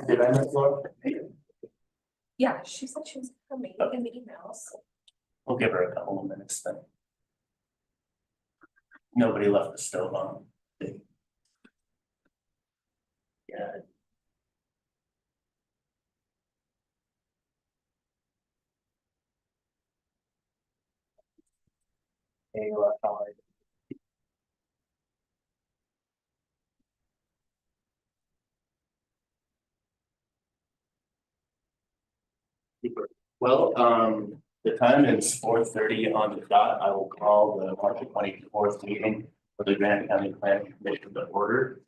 Did I miss one? Yeah, she said she was coming in the emails. We'll give her a couple of minutes then. Nobody left the stove on. Yeah. Hey, how are you? Super. Well, the time is 4:30 on the dot. I will call the March 24th meeting for the Grant County Planning Commission to order.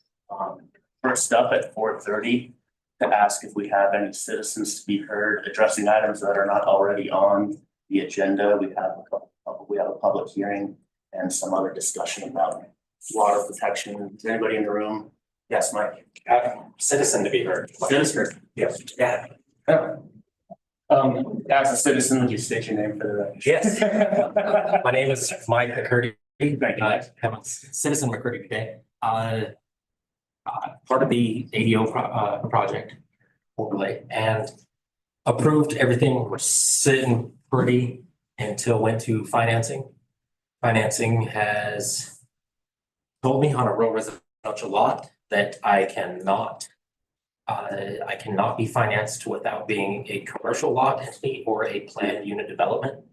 First up at 4:30 to ask if we have any citizens to be heard addressing items that are not already on the agenda. We have a public hearing and some other discussion about water protection. Is anybody in the room? Yes, Mike. Citizen to be heard. Citizen. Yes. Yeah. As a citizen, would you state your name for the record? Yes. My name is Mike McCurdy. Thank you. I'm a citizen McCurdy today. Part of the ADO project overlay and approved everything. We're sitting pretty until went to financing. Financing has told me on a rural residential lot that I cannot be financed without being a commercial lot entity or a planned unit development.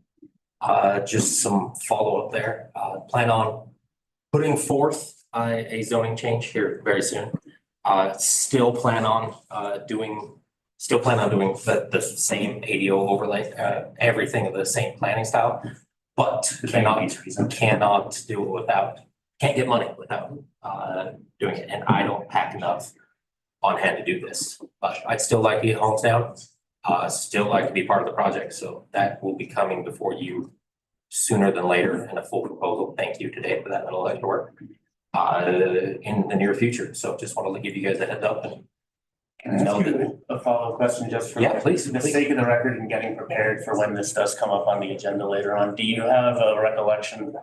Just some follow-up there. Plan on putting forth a zoning change here very soon. Still plan on doing the same ADO overlay, everything of the same planning style, but cannot do it without, can't get money without doing it. And I don't pack enough on hand to do this, but I'd still like to get homes down. Still like to be part of the project, so that will be coming before you sooner than later in a full proposal. Thank you today for that little extra work in the near future. So just wanted to give you guys a heads up and know that. A follow-up question just for Yeah, please, the please. sake of the record and getting prepared for when this does come up on the agenda later on. Do you have a recollection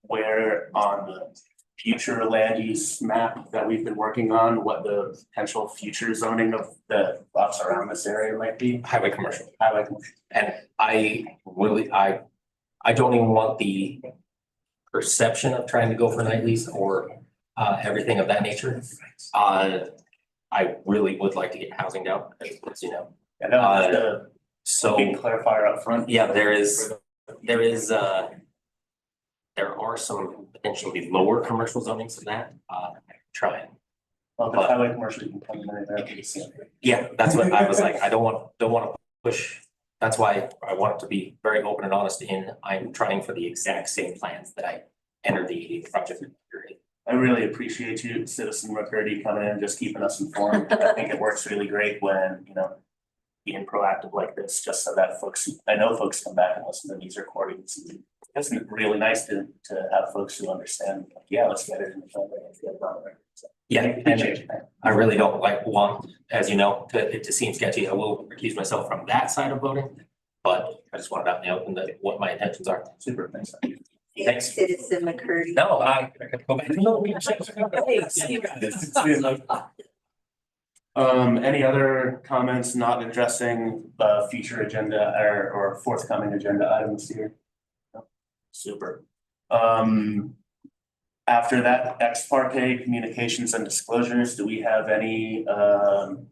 where on the future land use map that we've been working on, what the potential future zoning of the lots around this area might be? Highway commercial. Highway commercial. And I don't even want the perception of trying to go for night lease or everything of that nature. I really would like to get housing down, as you know. And that was the So big clarifier up front. yeah, there are some potentially lower commercial zonings than that. Trying. Well, the highway commercial, you can come in there. Yeah, that's what I was like. I don't want to push. That's why I want it to be very open and honest in I'm trying for the exact same plans that I entered the ADA project period. I really appreciate you, Citizen McCurdy, coming in, just keeping us informed. I think it works really great when, being proactive like this, just so that I know folks come back and listen to these recordings. It's really nice to have folks who understand, like, yeah, let's get it in the film. Let's get it on there. So, Yeah, appreciate it. I really don't want, as you know, it to seem sketchy. I will recuse myself from that side of voting. But I just wanted out in the open that what my intentions are. Super, thanks. Thanks. Citizen McCurdy. No, I could go back. No, we check. Hey, see you guys. Any other comments not addressing future agenda or forthcoming agenda items here? No? Super. After that, ex parte communications and disclosures, do we have any planning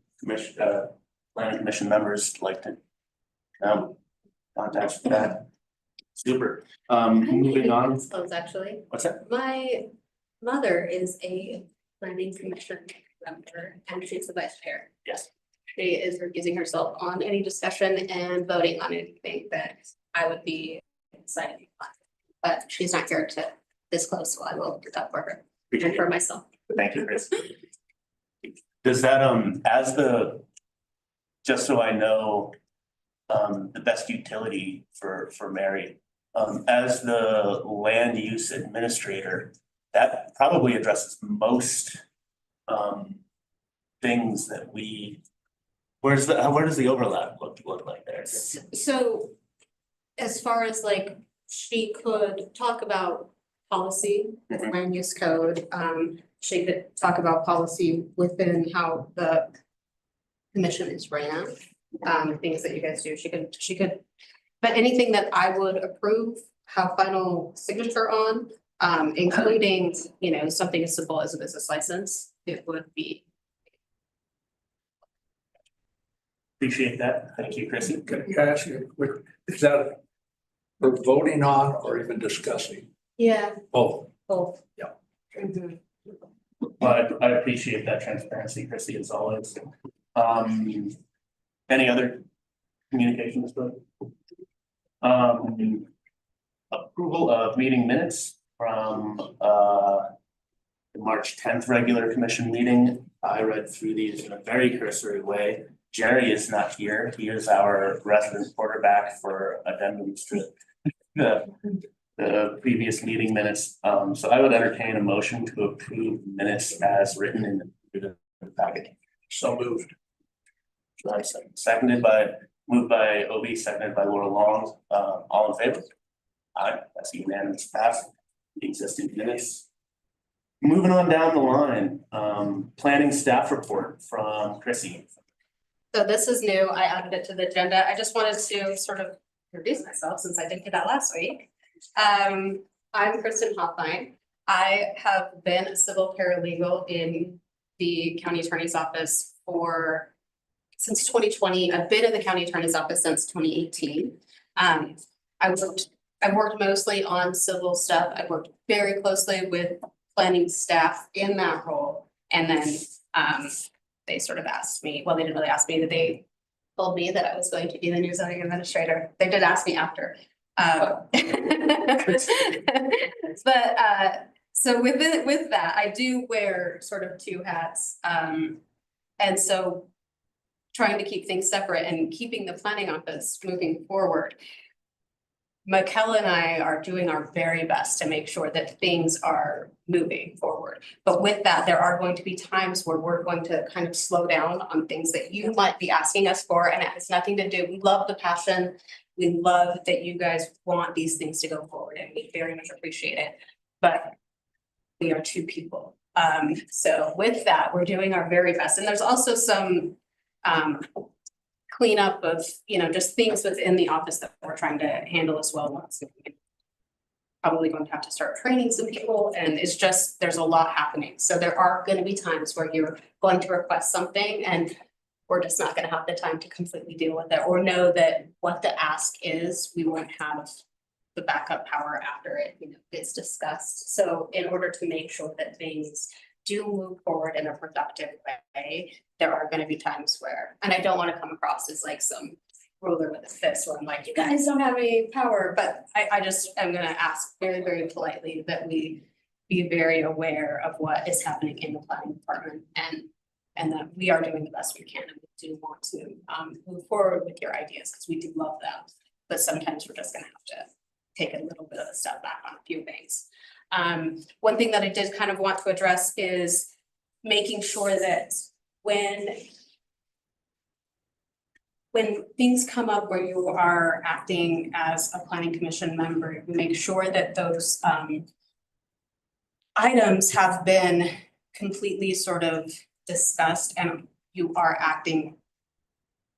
commission members like to contact for that? Super. Moving on. Disclose, actually. What's that? My mother is a planning commission member and she's the vice chair. Yes. She is recusing herself on any discussion and voting on anything that I would be excited on. But she's not here to disclose, so I will do that for her and for myself. Thank you, Chris. Does that, just so I know, the best utility for Mary, as the land use administrator, that probably addresses most things that where does the overlap look like there? So as far as like, she could talk about policy, the land use code, she could talk about policy within how the commission is ran. Things that you guys do, she could, but anything that I would approve, have final signature on, including, you know, something as simple as a business license, it would be. Appreciate that. Thank you, Chrissy. Can I ask you a quick, is that for voting on or even discussing? Yeah. Both. Both. Yeah. Mhm. But I appreciate that transparency, Chrissy, as always. Any other communications, but? Approval of meeting minutes from, the March 10th regular commission meeting. I read through these in a very cursory way. Jerry is not here. He is our resident quarterback for addendums to the previous meeting minutes. So I would entertain a motion to approve minutes as written in the packet. So moved. Moved by Obi, seconded by Laura Long. All in favor? Aye, that's a unanimous pass. The existing minutes. Moving on down the line, planning staff report from Chrissy. So this is new. I added it to the agenda. I just wanted to sort of introduce myself since I didn't do that last week. I'm Kristen Hoffine. I have been a civil paralegal in the county attorney's office since 2020. I've been in the county attorney's office since 2018. I worked mostly on civil stuff. I worked very closely with planning staff in that role. And then they sort of asked me, well, they didn't really ask me, they told me that I was going to be the new zoning administrator. They did ask me after. But so with that, I do wear sort of two hats. And so trying to keep things separate and keeping the planning office moving forward. Michaela and I are doing our very best to make sure that things are moving forward. But with that, there are going to be times where we're going to kind of slow down on things that you might be asking us for, and it has nothing to do. We love the passion. We love that you guys want these things to go forward, and we very much appreciate it. But we are two people. So with that, we're doing our very best. And there's also some cleanup of, you know, just things within the office that we're trying to handle as well. Probably going to have to start training some people, and it's just, there's a lot happening. So there are going to be times where you're going to request something and we're just not going to have the time to completely deal with it, or know that what the ask is, we won't have the backup power after it, you know, gets discussed. So in order to make sure that things do move forward in a productive way, there are going to be times where, and I don't want to come across as like some ruler with a fist where I'm like, you guys don't have any power, but I just am going to ask very, very politely that we be very aware of what is happening in the planning department, and that we are doing the best we can, and we do want to move forward with your ideas because we do love them, but sometimes we're just going to have to take a little bit of a step back on a few things. One thing that I did kind of want to address is making sure that when things come up where you are acting as a planning commission member, you make sure that those items have been completely sort of discussed, and you are acting,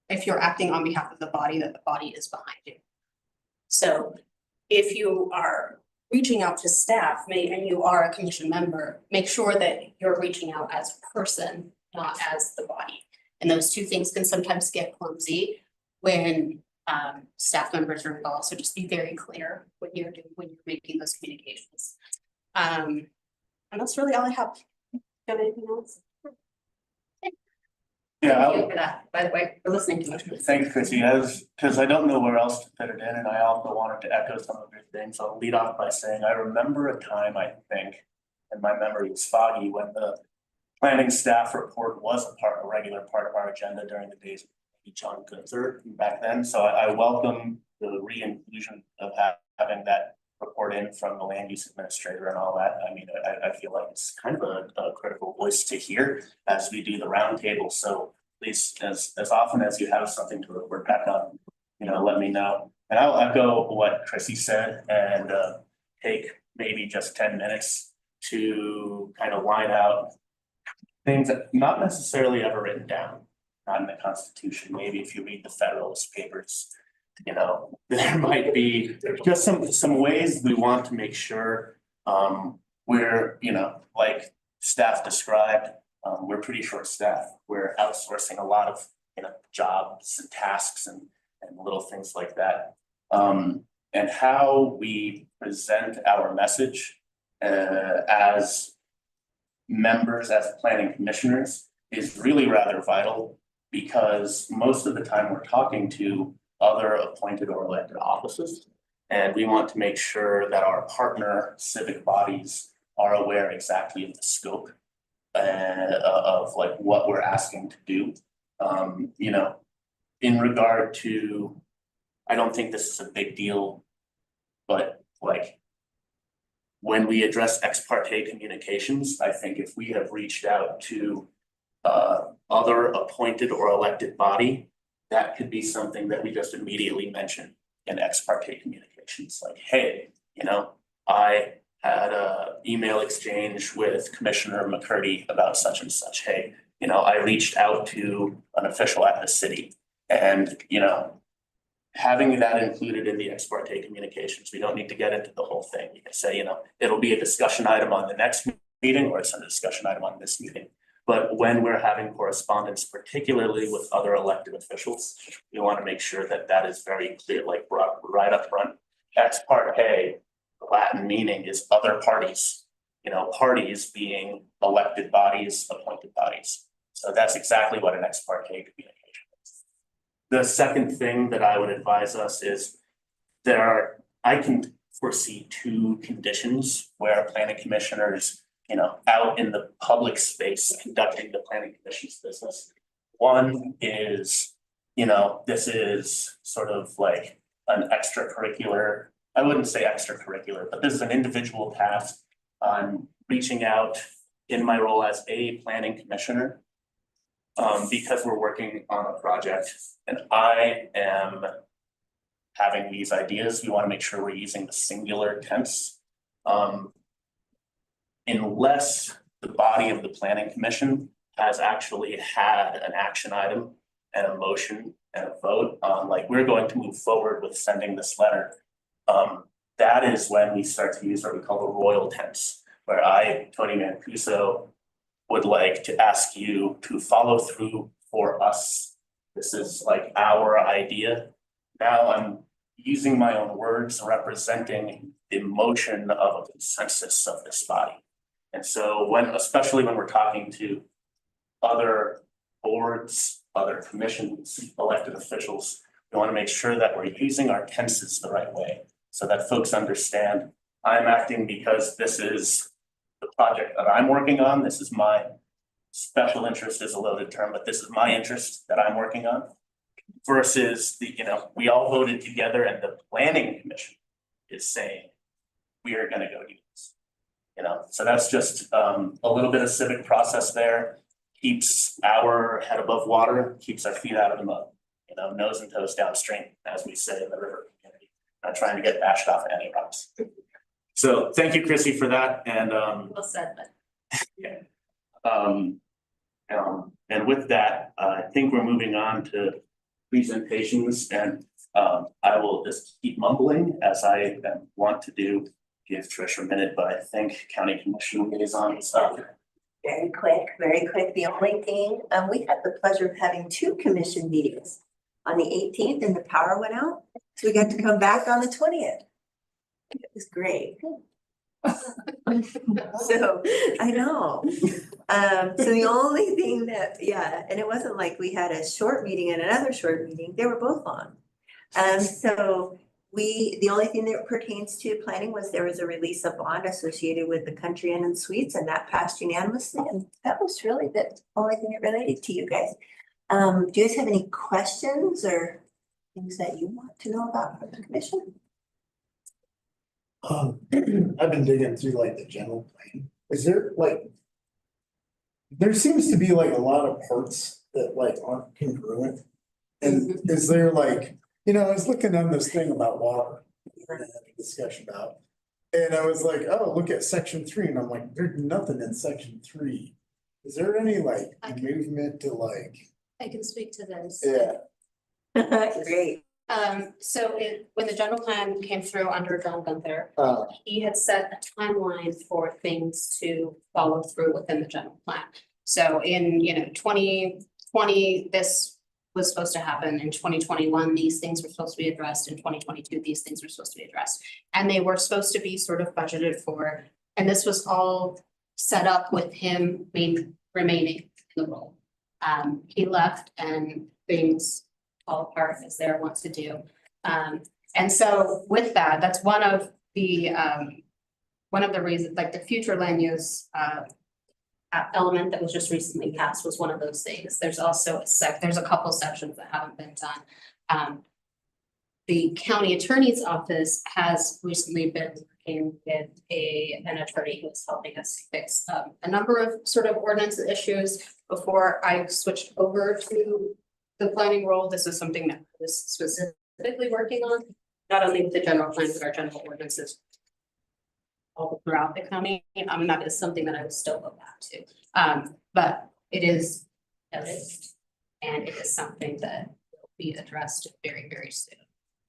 if you're acting on behalf of the body, that the body is behind you. So if you are reaching out to staff, and you are a commission member, make sure that you're reaching out as a person, not as the body. And those two things can sometimes get clumsy when staff members are involved. So just be very clear when you're making those communications. And that's really all I have. Do you have anything else? Yeah, Thank you for that, by the way, for listening to me. thanks, Chrissy, because I don't know where else to fit it in, and I also wanted to echo some of your things. I'll lead off by saying I remember a time, I think, and my memory is foggy, when the planning staff report was a regular part of our agenda during the days of John Gunther back then. So I welcome the re-inclusion of having that report in from the land use administrator and all that. I mean, I feel like it's kind of a critical voice to hear as we do the roundtable. So please, as often as you have something to report back on, you know, let me know. And I'll echo what Chrissy said and take maybe just 10 minutes to kind of line out things that not necessarily ever written down, not in the Constitution. Maybe if you read the Federalist Papers, you know, there might be just some ways we want to make sure we're, you know, like staff described, we're pretty short-staffed. We're outsourcing a lot of, you know, jobs and tasks and little things like that. And how we present our message as members, as planning commissioners, is really rather vital, because most of the time we're talking to other appointed or elected offices. And we want to make sure that our partner civic bodies are aware exactly of the scope of like what we're asking to do. You know, in regard to, I don't think this is a big deal, but like when we address ex parte communications, I think if we have reached out to other appointed or elected body, that could be something that we just immediately mention in ex parte communications, like, hey, you know, I had a email exchange with Commissioner McCurdy about such and such. Hey, you know, I reached out to an official at the city, and, you know, having that included in the ex parte communications, we don't need to get into the whole thing. You can say, you know, it'll be a discussion item on the next meeting, or it's a discussion item on this meeting. But when we're having correspondence, particularly with other elected officials, we want to make sure that that is very clear, like right up front. Ex parte, the Latin meaning is other parties, you know, parties being elected bodies, appointed bodies. So that's exactly what an ex parte communication is. The second thing that I would advise us is I can foresee two conditions where planning commissioners, you know, out in the public space conducting the planning commission's business. One is, you know, this is sort of like an extracurricular, I wouldn't say extracurricular, but this is an individual task on reaching out in my role as a planning commissioner. Because we're working on a project and I am having these ideas, we want to make sure we're using the singular tense. Unless the body of the planning commission has actually had an action item and a motion and a vote on, like, we're going to move forward with sending this letter. That is when we start to use what we call the royal tense, where I, Tony Mancuso, would like to ask you to follow through for us. This is like our idea. Now I'm using my own words representing the motion of a consensus of this body. And so especially when we're talking to other boards, other commissions, elected officials, we want to make sure that we're using our tenses the right way so that folks understand I'm acting because this is the project that I'm working on. This is my special interest, is a loaded term, but this is my interest that I'm working on, versus the, you know, we all voted together and the planning commission is saying, we are going to go do this. You know, so that's just a little bit of civic process there, keeps our head above water, keeps our feet out of the mud, you know, nose and toes downstream, as we say in the river community, not trying to get bashed off any rocks. So thank you, Chrissy, for that. And Well said, but yeah. And with that, I think we're moving on to presentations, and I will just keep mumbling as I want to do. Give Trish a minute, but I think county commission liaison is up. Very quick. The only thing, we had the pleasure of having two commission meetings on the 18th, and the power went out. So we got to come back on the 20th. It was great. So I know. So the only thing that, and it wasn't like we had a short meeting and another short meeting, they were both on. So the only thing that pertains to planning was there was a release of bond associated with the Country Inn and Suites, and that passed unanimously, and that was really the only thing that related to you guys. Do you guys have any questions or things that you want to know about from the commission? I've been digging through like the general plan. Is there like, there seems to be like a lot of parts that like aren't congruent. And is there like, you know, I was looking on this thing about water, we're gonna have a discussion about. And I was like, oh, look at section 3, and I'm like, there's nothing in section 3. Is there any like movement to like I can speak to this. Yeah. Great. When the general plan came through under John Gunther, Uh, he had set a timeline for things to follow through within the general plan. So in, 2020, this was supposed to happen. In 2021, these things were supposed to be addressed. In 2022, these things were supposed to be addressed. And they were supposed to be sort of budgeted for, and this was all set up with him remaining in the role. He left and things fall apart as there wants to do. And so with that, that's one of the reasons, like the future land use element that was just recently passed was one of those things. There's also there's a couple sections that haven't been done. The county attorney's office has recently been working with an attorney who's helping us fix a number of sort of ordinance issues. Before I switched over to the planning role, this is something that I was specifically working on, not only with the general plan, but our general ordinances all throughout the county. That is something that I will still go back to. But it is noticed, and it is something that will be addressed very, very soon,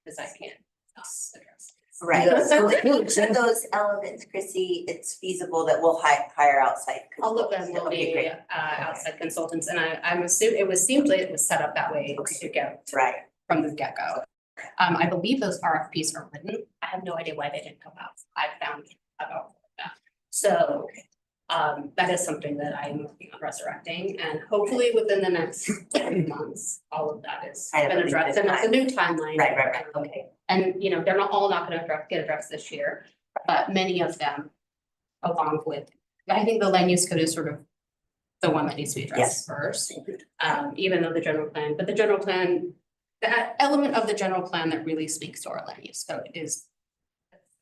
because I can't address it. Right, Yeah. so each of those elements, Chrissy, it's feasible that we'll hire outside. All of them consultants. will That would be great. outside consultants, and I'm assuming seemed like it was set up that way to get Right, from the get-go. I believe those RFPs are written. I have no idea why they didn't come out. I found about that. So that is something that I'm working on resurrecting, and hopefully within the next 3 months, all of that is I been believe addressed, the and it's a new timeline. right, okay. And, they're not all not gonna get addressed this year, but many of them, along with, I think the land use code is sort of the one that needs to be addressed first. Even though the general plan, but the general plan, that element of the general plan that really speaks to our land use code is,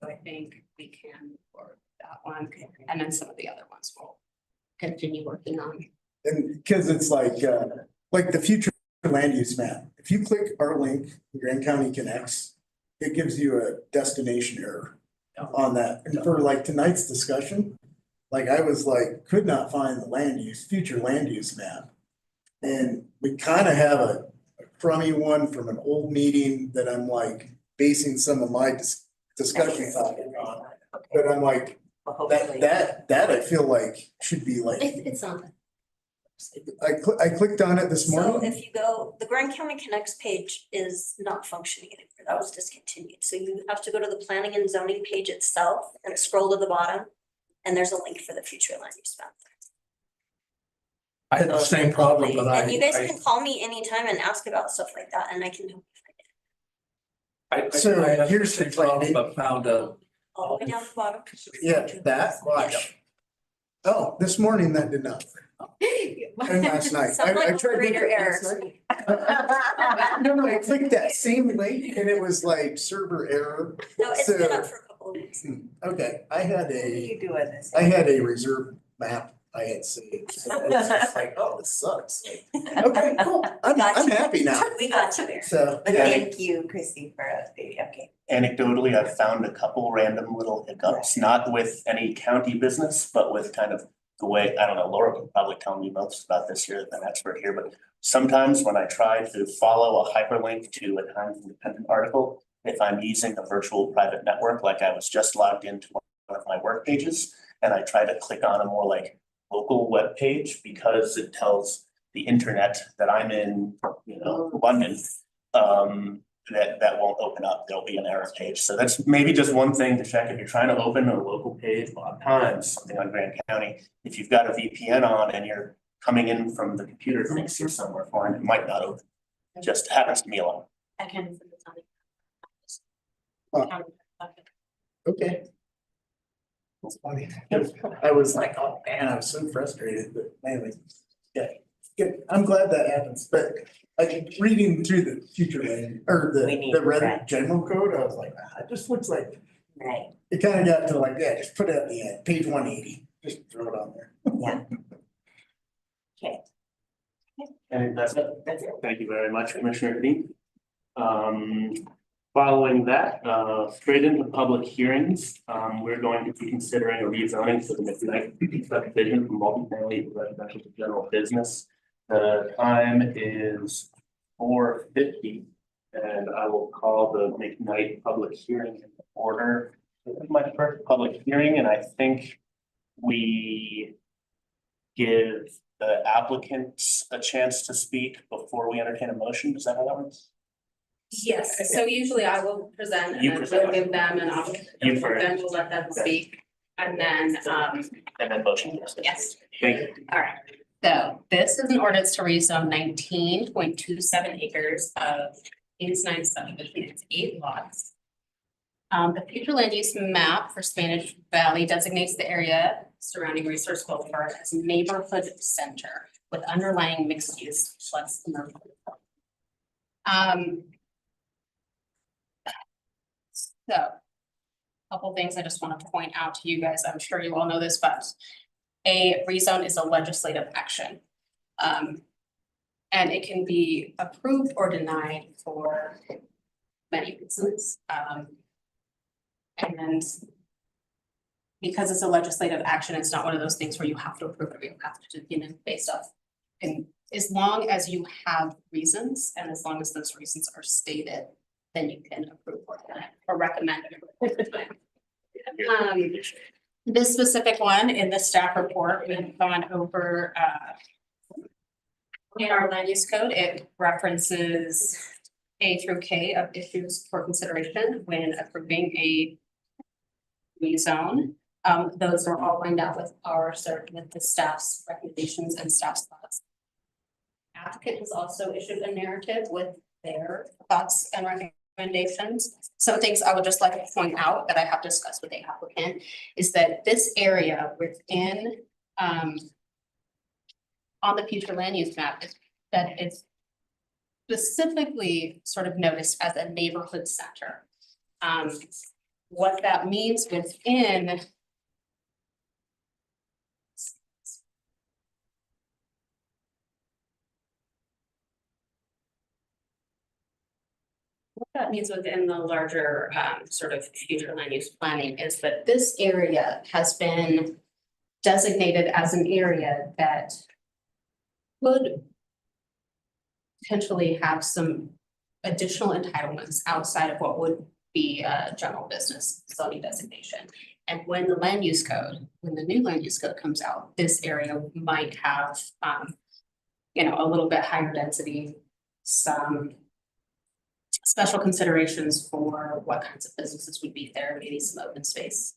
so I think we can move forward with that one, and then some of the other ones we'll continue working on. and because it's like the future land use map, if you click our link, Grand County Connects, it gives you a destination error on that. And for like tonight's discussion, like I was like, could not find the future land use map. And we kind of have a crummy one from an old meeting that I'm like basing some of my discussion topic on. But I'm like, Well, hopefully. that I feel like should be like, It's on the. I clicked on it this So morning. if you go, the Grand County Connects page is not functioning anymore. That was discontinued. So you have to go to the planning and zoning page itself and scroll to the bottom. And there's a link for the future land use map. I had the same problem, but And you guys I can call me anytime and ask about stuff like that and I can help you find it. So I had here's the the same problem, problem. but found a. All the way down to the bottom. Yeah, that, watch. Oh, this morning that did not. And last night. Sounds like I tried to operator do it error. last night. No, I clicked that same link and it was like server error. No, it's been So- up for a couple of weeks. Okay, I had What are a, you doing this? I had a reserve map I had saved. So it's just like, oh, this sucks. Okay, cool. I'm happy now. We got you there. So, But yeah, thank you, Chrissy, for updating, okay. Anecdotally, I've found a couple random little hiccups, not with any county business, but with kind of the way, I don't know, Laura can probably tell me most about this here, an expert here, but sometimes when I try to follow a hyperlink to a Times Independent article, if I'm using a virtual private network, like I was just logged into one of my work pages, and I try to click on a more like local web page because it tells the internet that I'm in, London, that won't open up. There'll be an error page. So that's maybe just one thing to check if you're trying to open a local page, a lot of times, something on Grand County. If you've got a VPN on and you're coming in from the computer thinks you're somewhere foreign, it might not open. It just happens to me a lot. I can. send it on. okay. It's funny. I was like, oh man, I was so frustrated, but anyway, yeah, good. I'm glad that happens, but like reading through the future land or We need the red that. general code, I was like, it just looks like, Right, it kind of got to like, yeah, just put it at the end, page 180, just throw it on there. yeah. Okay, And that's it. that's it. Thank you very much, Commissioner Dean. Following that, straight into public hearings, we're going to be considering a rezoning for the McKnight subdivision from multifamily to residential to general business. The time is 4:50, and I will call the McKnight public hearing in order. This is my first public hearing, and I think we give the applicants a chance to speak before we entertain a motion. Is that how that works? Yes, so usually I will present and You then present. we'll give them an opportunity, You first. then we'll let them speak. And then, And then motion. yes. Thank you. All right, so this is an ordinance to rezone 19.27 acres of Kings 9 subdivision, it's 8 lots. The future land use map for Spanish Valley designates the area surrounding Resource Boulevard as neighborhood center with underlying mixed use plus commercial. So, couple things I just want to point out to you guys, I'm sure you all know this, but a rezone is a legislative action. And it can be approved or denied for many reasons. And because it's a legislative action, it's not one of those things where you have to approve it, you have to, based off. And as long as you have reasons, and as long as those reasons are stated, then you can approve or recommend it. This specific one in the staff report, we've gone over, in our land use code, it references A through K of issues for consideration when approving a rezone. Those are all lined out with with the staff's recommendations and staff's thoughts. Applicant has also issued a narrative with their thoughts and recommendations. Some things I would just like to point out that I have discussed with the applicant is that this area within, on the future land use map is that it's specifically sort of noticed as a neighborhood center. What that means within the larger sort of future land use planning is that this area has been designated as an area that would potentially have some additional entitlements outside of what would be a general business zoning designation. And when the land use code, when the new land use code comes out, this area might have, a little bit higher density, some special considerations for what kinds of businesses would be there, maybe some open space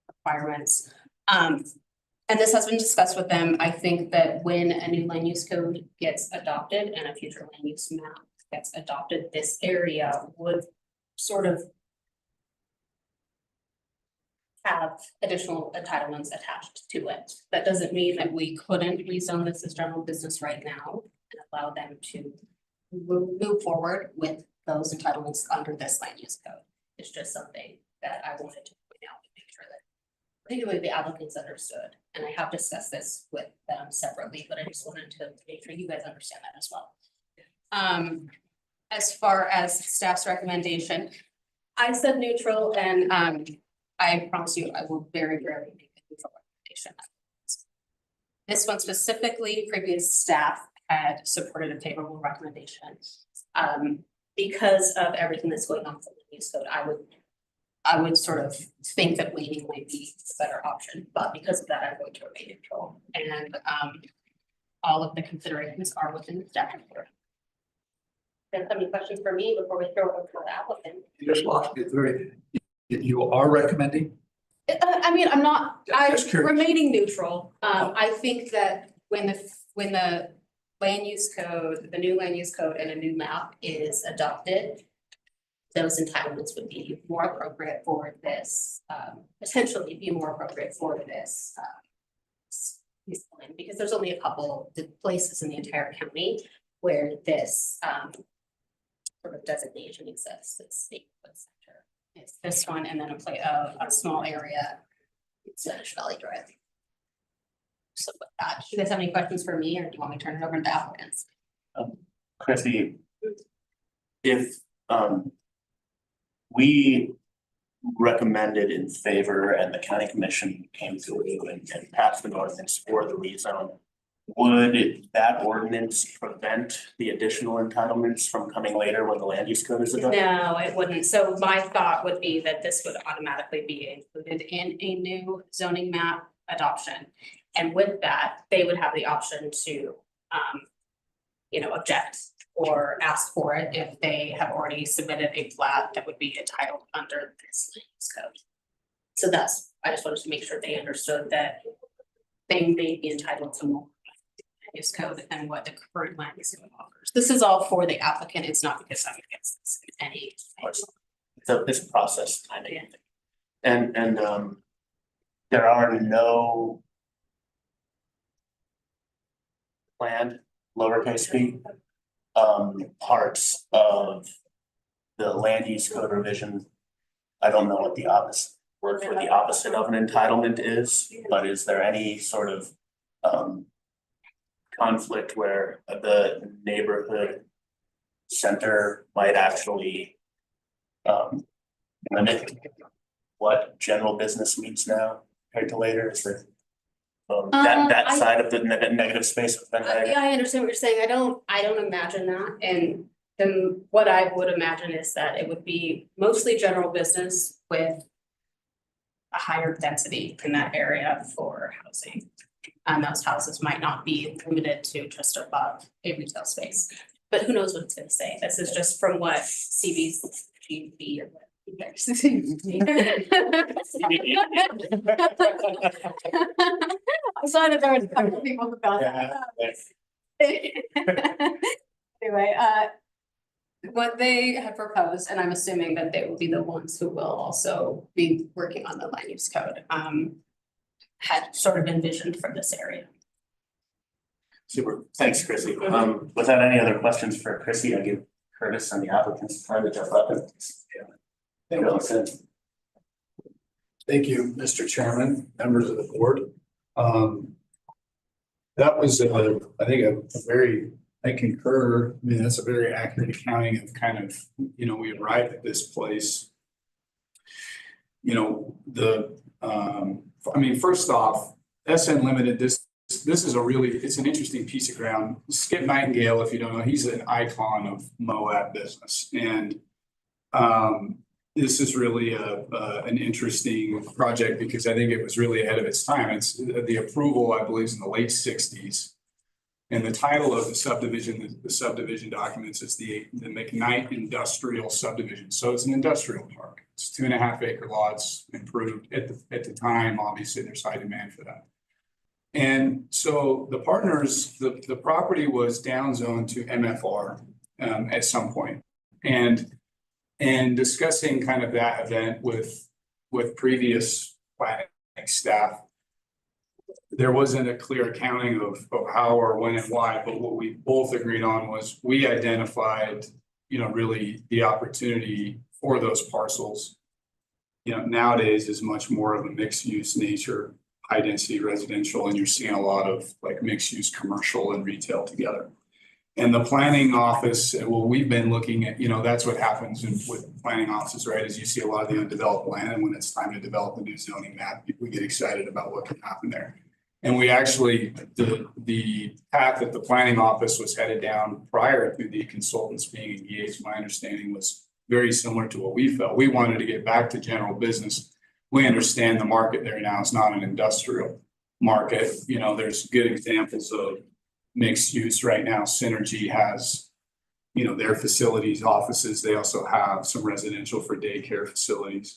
requirements. And this has been discussed with them. I think that when a new land use code gets adopted and a future land use map gets adopted, this area would sort of have additional entitlements attached to it. That doesn't mean that we couldn't rezone this as general business right now and allow them to move forward with those entitlements under this land use code. It's just something that I wanted to point out to make sure that particularly the applicants understood. And I have discussed this with them separately, but I just wanted to make sure you guys understand that as well. As far as staff's recommendation, I said neutral, and I promise you I will very rarely make a neutral recommendation. This one specifically, previous staff had supported a favorable recommendation. Because of everything that's going on with the land use code, I would sort of think that waiting might be a better option, but because of that, I'm going to remain neutral. And all of the considerations are within the staff report. Do you have any questions for me before we throw it over to the applicant? You just lost me very, you are recommending? I'm not, I'm Just curious. remaining neutral. I think that when the land use code, the new land use code and a new map is adopted, those entitlements would be more appropriate for this, potentially be more appropriate for this because there's only a couple of places in the entire county where this sort of designation exists. It's neighborhood center. It's this one, and then a small area, Spanish Valley Drive. So with that, do you guys have any questions for me, or do you want me to turn it over to the applicants? Chrissy, if we recommended in favor and the county commission came to you and passed an ordinance for the rezone, would that ordinance prevent the additional entitlements from coming later when the land use code is adopted? No, it wouldn't. So my thought would be that this would automatically be included in a new zoning map adoption. And with that, they would have the option to, object or ask for it if they have already submitted a plat that would be entitled under this land use code. So I just wanted to make sure they understood that they may be entitled to more land use code than what the current land use code offers. This is all for the applicant. It's not because I'm against this in any way. So it's a process kind of Yeah. thing. And there are no planned lowercase b parts of the land use code revision. I don't know what the opposite word for the opposite of an entitlement is, but is there any sort of conflict where the neighborhood center might actually limit what general business means now compared to later? Is there that side of the negative space has been highlighted? Yeah, I understand what you're saying. I don't imagine that. And then what I would imagine is that it would be mostly general business with a higher density in that area for housing. And those houses might not be limited to just above a retail space. But who knows what it's gonna say? This is just from what CBGB. I'm sorry that there was a couple of people who got that. Anyway, what they have proposed, and I'm assuming that they will be the ones who will also be working on the land use code, had sort of envisioned for this area. Super, thanks, Chrissy. Without any other questions for Chrissy, I give Curtis and the applicants time to jump up and. Thank you, Mr. Chairman, members of the board. That was, I think, I concur. I mean, that's a very accurate accounting of kind of, we arrived at this place. First off, SN Limited, this is it's an interesting piece of ground. Skip Nightingale, if you don't know, he's an icon of Moab business. And this is really an interesting project because I think it was really ahead of its time. It's the approval, I believe, is in the late 60s. And the title of the subdivision documents is the McKnight Industrial Subdivision. So it's an industrial park. It's 2.5 acre lots, improved at the time. Obviously, there's high demand for that. And so the partners, the property was downzoned to MFR at some point. And discussing kind of that event with previous planning staff, there wasn't a clear accounting of how or when and why, but what we both agreed on was we identified, really the opportunity for those parcels. Nowadays is much more of a mixed use nature, high density residential, and you're seeing a lot of like mixed use commercial and retail together. And the planning office, well, we've been looking at, that's what happens with planning offices, right? Is you see a lot of the undeveloped land, and when it's time to develop a new zoning map, we get excited about what can happen there. And we actually, the path that the planning office was headed down prior to the consultants being engaged, my understanding was very similar to what we felt. We wanted to get back to general business. We understand the market there now is not an industrial market. There's good examples of mixed use right now. Synergy has, their facilities, offices. They also have some residential for daycare facilities.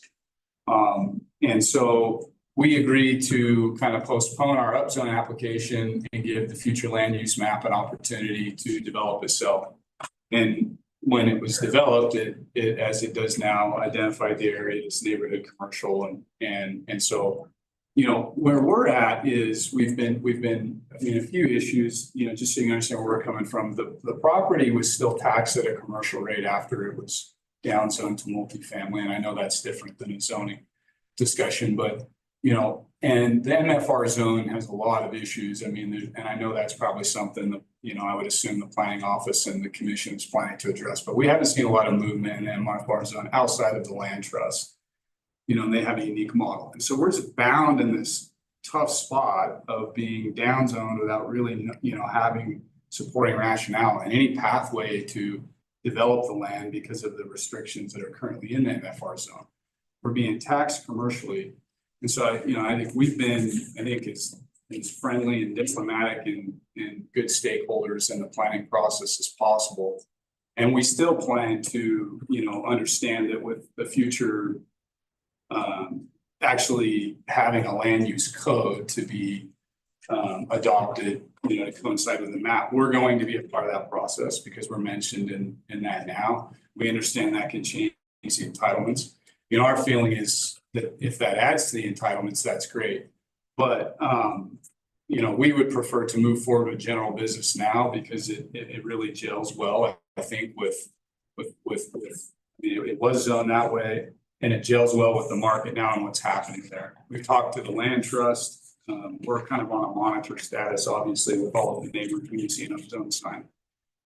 And so we agreed to kind of postpone our upzone application and give the future land use map an opportunity to develop itself. And when it was developed, it as it does now, identified the area as neighborhood commercial. And so, where we're at is we've been, a few issues, just so you understand where we're coming from. The property was still taxed at a commercial rate after it was downzoned to multifamily. And I know that's different than a zoning discussion, but, and the MFR zone has a lot of issues. And I know that's probably something that, I would assume the planning office and the commission is planning to address, but we haven't seen a lot of movement in the MFR zone outside of the land trust. And they have a unique model. And so we're just bound in this tough spot of being downzoned without really, having supporting rationale and any pathway to develop the land because of the restrictions that are currently in the MFR zone. We're being taxed commercially. And so, I think we've been, I think it's friendly and diplomatic and good stakeholders in the planning process as possible. And we still plan to, understand that with the future, actually having a land use code to be adopted, to coincide with the map, we're going to be a part of that process because we're mentioned in that now. We understand that can change the entitlements. Our feeling is that if that adds to the entitlements, that's great. But, we would prefer to move forward with general business now because it really gels well, I think, with, it was zoned that way and it gels well with the market now and what's happening there. We've talked to the land trust. We're kind of on a monitor status, obviously, with all of the neighboring community and zone sign.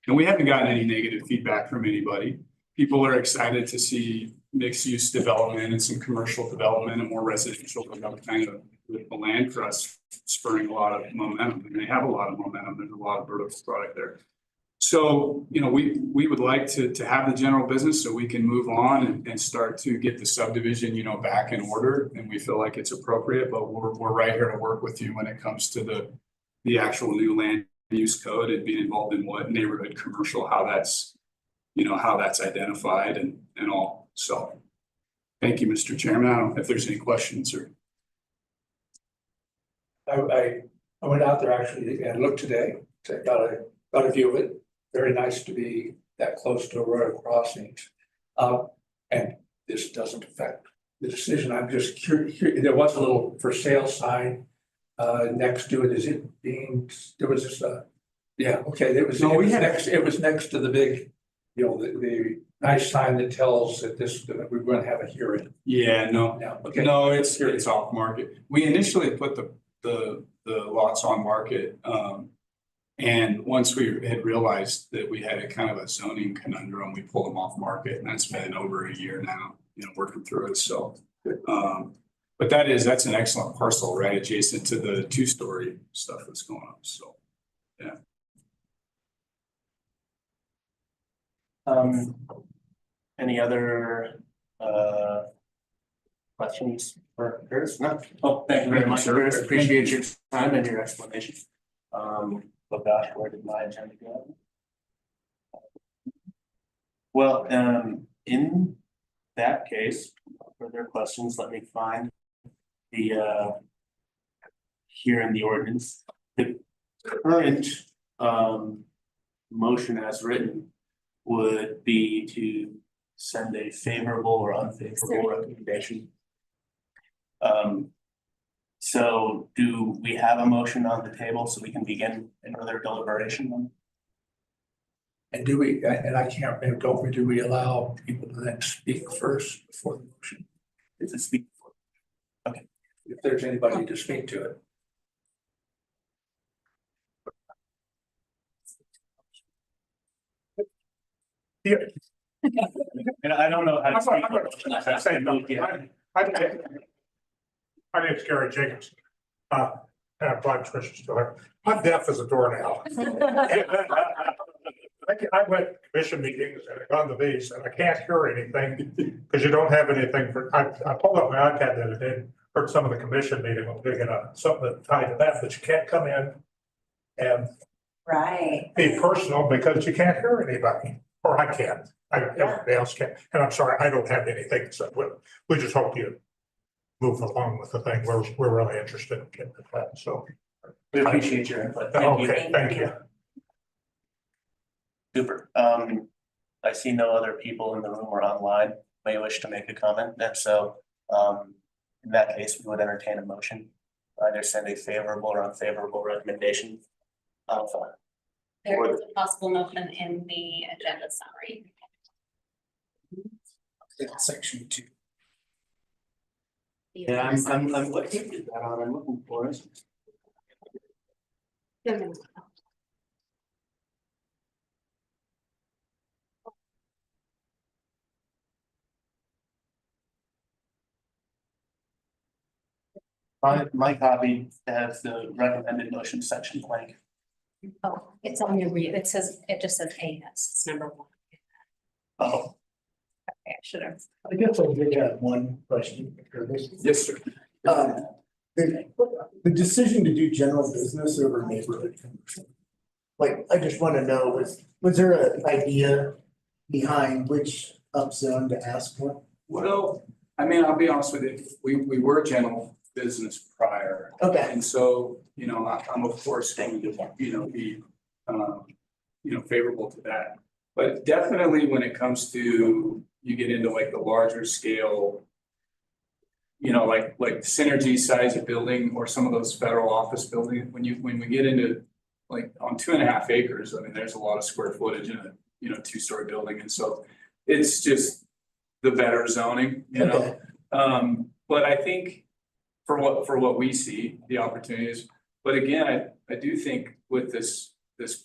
And we haven't gotten any negative feedback from anybody. People are excited to see mixed use development and some commercial development and more residential development, kind of with the land trust spurring a lot of momentum. And they have a lot of momentum. There's a lot of vertical product there. So, we would like to have the general business so we can move on and start to get the subdivision, back in order. And we feel like it's appropriate, but we're right here to work with you when it comes to the actual new land use code and being involved in what neighborhood commercial, how that's identified and all. So thank you, Mr. Chairman. I don't know if there's any questions or. I went out there actually and looked today, so I got a view of it. Very nice to be that close to a road crossing. And this doesn't affect the decision. I'm just curious, there was a little for sale sign next to it. Is it being, there was just yeah, okay, it was next to the big, the nice sign that tells that that we're going to have a hearing. Yeah, no, Yeah, okay. no, it's off market. We initially put the lots on market. And once we had realized that we had a kind of a zoning conundrum, we pulled them off market, and that's been over a year now, working through it. So, but that's an excellent parcel, right? Adjacent to the 2-story stuff that's going on. So, yeah. Any other questions for Curtis? No. Oh, thank you very much, Curtis. Appreciate your time and your explanation. Oh gosh, where did my agenda go? Well, in that case, further questions, let me find the here in the ordinance. The current motion as written would be to send a favorable or unfavorable recommendation. So do we have a motion on the table so we can begin another deliberation? And do we, and I can't remember, do we allow people to then speak first before the motion? Is it speak for? Okay. If there's anybody to speak to it. And I don't know how to speak. My name's Gary Jacobs. And I'm glad Trish is still here. I'm deaf as a doornail. I went to commission meetings and I've gone to these and I can't hear anything because you don't have anything for, I pulled up my iPad the other day, heard some of the commission meeting, I'm digging up something that tied to that, but you can't come in and be personal because you can't hear anybody, or I can't. Everybody else can. And I'm sorry, I don't have anything, so we just hope you move along with the thing. We're really interested in getting that, so. We appreciate your input. Thank you. Okay, thank you. Super. I see no other people in the room or online may wish to make a comment. And so in that case, we would entertain a motion, either send a favorable or unfavorable recommendation. There is a possible motion in the agenda summary. Section 2. Yeah, I'm looking at that on. I'm looking for it. My copy has the recommended motion section blank. Oh, it's on your read. It says, it just says AS, it's number 1. Oh, Okay, I should have. I guess I did have one question, Curtis. Yes, sir. The decision to do general business over neighborhood commercial. Like, I just want to know, was there an idea behind which upzone to ask for? Well, I mean, I'll be honest with you, we were general business prior. Okay. And so, you know, I'm of course going to, be, favorable to that. But definitely when it comes to, you get into like the larger scale, like Synergy size of building or some of those federal office buildings, when we get into like on 2.5 acres, I mean, there's a lot of square footage in a, 2-story building. And so it's just the better zoning, Okay. But I think for what we see, the opportunities, but again, I do think with this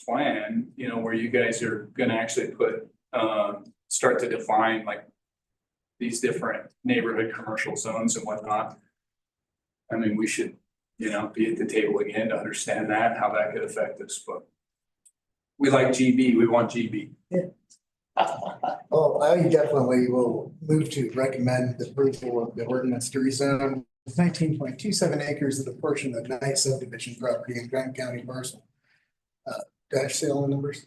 plan, where you guys are gonna actually start to define like these different neighborhood commercial zones and whatnot. I mean, we should, be at the table again to understand that, how that could affect us, but we like GB, we want GB. Oh, I definitely will move to recommend the approval of the ordinance to rezone 19.27 acres of the portion of Knight subdivision property in Grant County parcel. Dash sale numbers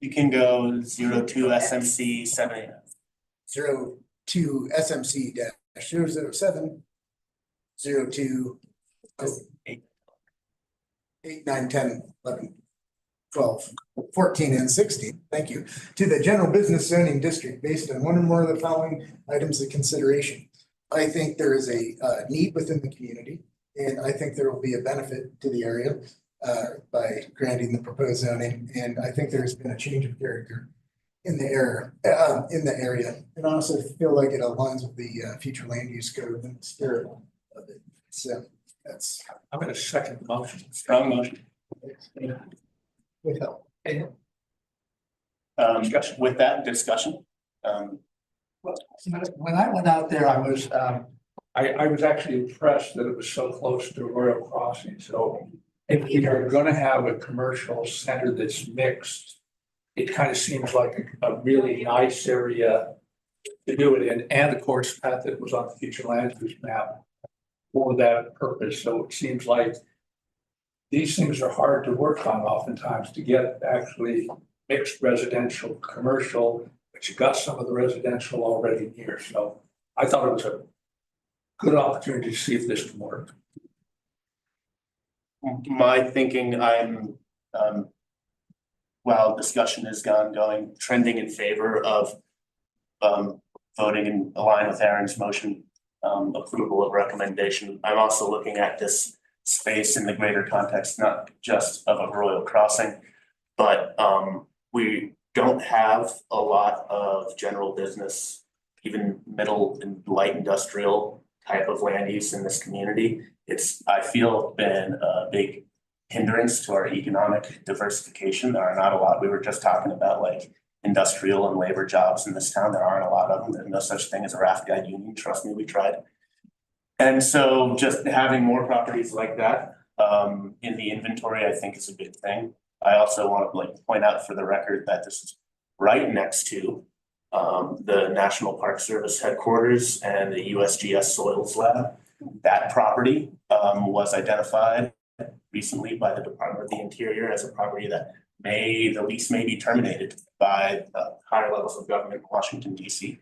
you can go 02 SMC 7. 02 SMC dash 007 02 8 9 10 11 12 14 and 16. Thank you. To the general business zoning district based on one or more of the following items of consideration. I think there is a need within the community, and I think there will be a benefit to the area by granting the proposed zoning. And I think there's been a change of character in the area, and I also feel like it aligns with the future land use code and spirit of it. So that's I'm gonna second the motion. Strong motion. with help. With that discussion, When I went out there, I was actually impressed that it was so close to Royal Crossing, so if we are gonna have a commercial center that's mixed, it kind of seems like a really nice area to do it in, and of course, Pat, that was on the future land use map for that purpose, so it seems like these things are hard to work on oftentimes to get actually mixed residential, commercial, but you got some of the residential already here, so I thought it was a good opportunity to see if this can work. my thinking, while discussion is going, trending in favor of voting in line with Aaron's motion, approval of recommendation. I'm also looking at this space in the greater context, not just of a Royal Crossing, but we don't have a lot of general business, even middle and light industrial type of land use in this community. It's, I feel, been a big hindrance to our economic diversification. There are not a lot. We were just talking about like industrial and labor jobs in this town. There aren't a lot of them. There's no such thing as a raft guide union. Trust me, we tried. And so just having more properties like that in the inventory, I think is a good thing. I also want to point out for the record that this is right next to the National Park Service headquarters and the USGS Soils Lab. That property was identified recently by the Department of the Interior as a property that the lease may be terminated by higher levels of government in Washington, D.C.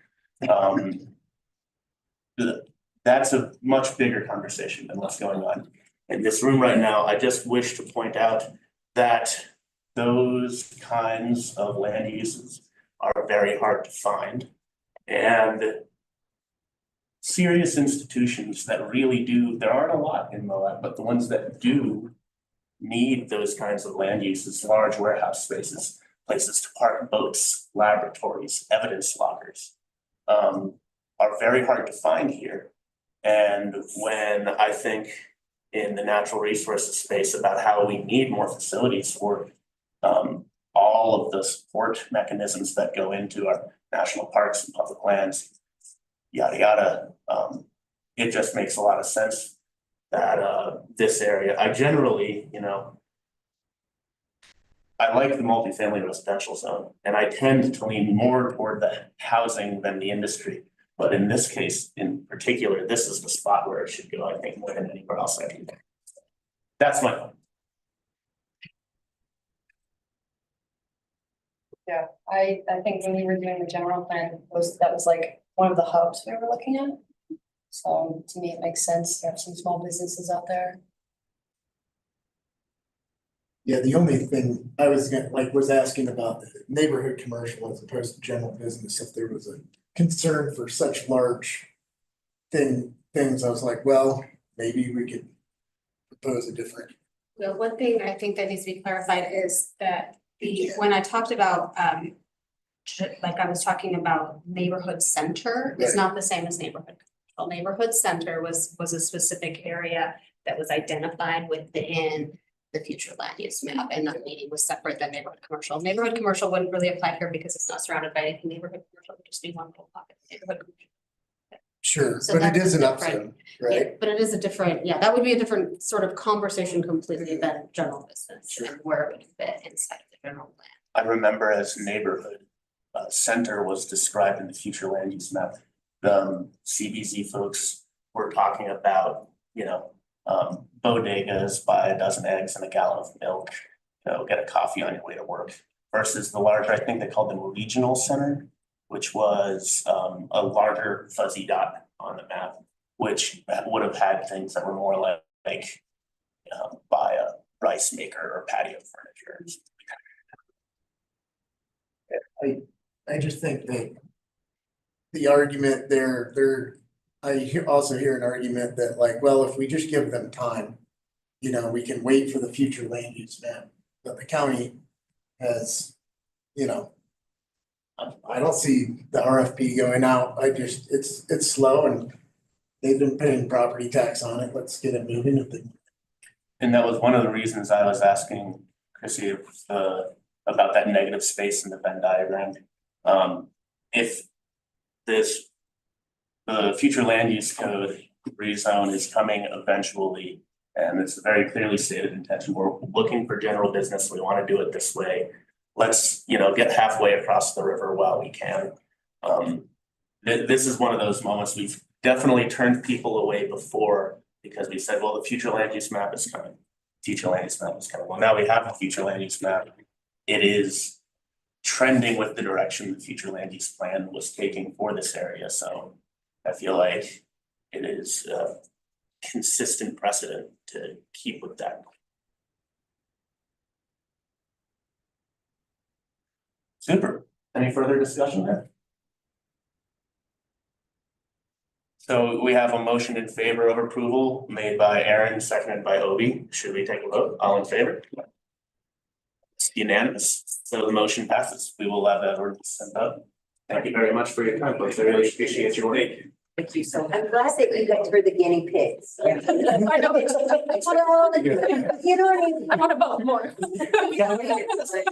That's a much bigger conversation than what's going on in this room right now. I just wish to point out that those kinds of land uses are very hard to find, and serious institutions that really do, there aren't a lot in Moab, but the ones that do need those kinds of land uses, large warehouse spaces, places to park boats, laboratories, evidence lockers, are very hard to find here. And when I think in the natural resources space about how we need more facilities for all of the support mechanisms that go into our national parks and public lands, yada, yada. It just makes a lot of sense this area, I generally, I like the multifamily residential zone, and I tend to lean more toward the housing than the industry. But in this case, in particular, this is the spot where it should go, I think, more than anywhere else I can. That's my point. Yeah, I think when you were doing the general plan, that was like one of the hubs we were looking at. So to me, it makes sense to have some small businesses out there. Yeah, the only thing I was was asking about the neighborhood commercial as opposed to general business, if there was a concern for such large things, I was like, well, maybe we could propose a different. Well, one thing I think that needs to be clarified is that when I talked about, like I was talking about neighborhood center, it's Right. not the same as neighborhood. Well, neighborhood center was a specific area that was identified within the future land use map, and that meaning was separate than neighborhood commercial. Neighborhood commercial wouldn't really apply here because it's not surrounded by anything. Neighborhood commercial would just be one whole pocket. Neighborhood commercial. Sure, So but it that's is an different. upzone, right? Yeah, but it is a different, that would be a different sort of conversation completely than general business Sure. and where it would fit inside of the general land. I remember as neighborhood, center was described in the future land use map. The CBZ folks were talking about, bodegas, buy a dozen eggs and a gallon of milk, get a coffee on your way to work. Versus the larger, I think they called them regional center, which was a larger fuzzy dot on the map, which would have had things that were more like buy a rice maker or patio furniture. I just think that the argument also hear an argument that like, well, if we just give them time, we can wait for the future land use map, but the county has, I don't see the RFP going out. It's slow and they've been paying property tax on it. Let's get it moving. And that was one of the reasons I was asking Chrissy about that negative space in the Venn diagram. If the future land use code rezone is coming eventually, and it's a very clearly stated intention, we're looking for general business, we want to do it this way. Let's, get halfway across the river while we can. This is one of those moments we've definitely turned people away before because we said, well, the future land use map is coming. Future land use map is coming. Well, now we have a future land use map. It is trending with the direction the future land use plan was taking for this area. So I feel like it is a consistent precedent to keep with that. Super. Any further discussion there? So we have a motion in favor of approval made by Aaron, seconded by Obi. Should we take a vote? All in favor? It's unanimous. So the motion passes. We will have that ordinance sent out. Thank you very much for your time, folks. I really appreciate your work. Thank you so much. I'm glad that you guys were the guinea pigs. I know. You know what I mean? I want to vote more. Good to see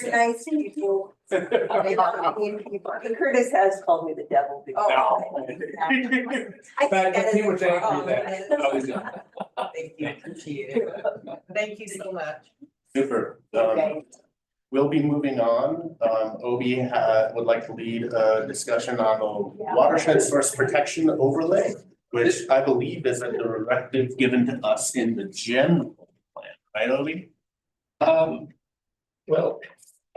You're nice people. And Curtis has called me the devil before. Oh. I think that He is- was angry Thank you, appreciate it. Thank you so much. Super. Okay. We'll be moving on. Obi would like to lead a discussion on the watershed source protection overlay, which I believe is a directive given to us in the general plan, right, Obi? Well,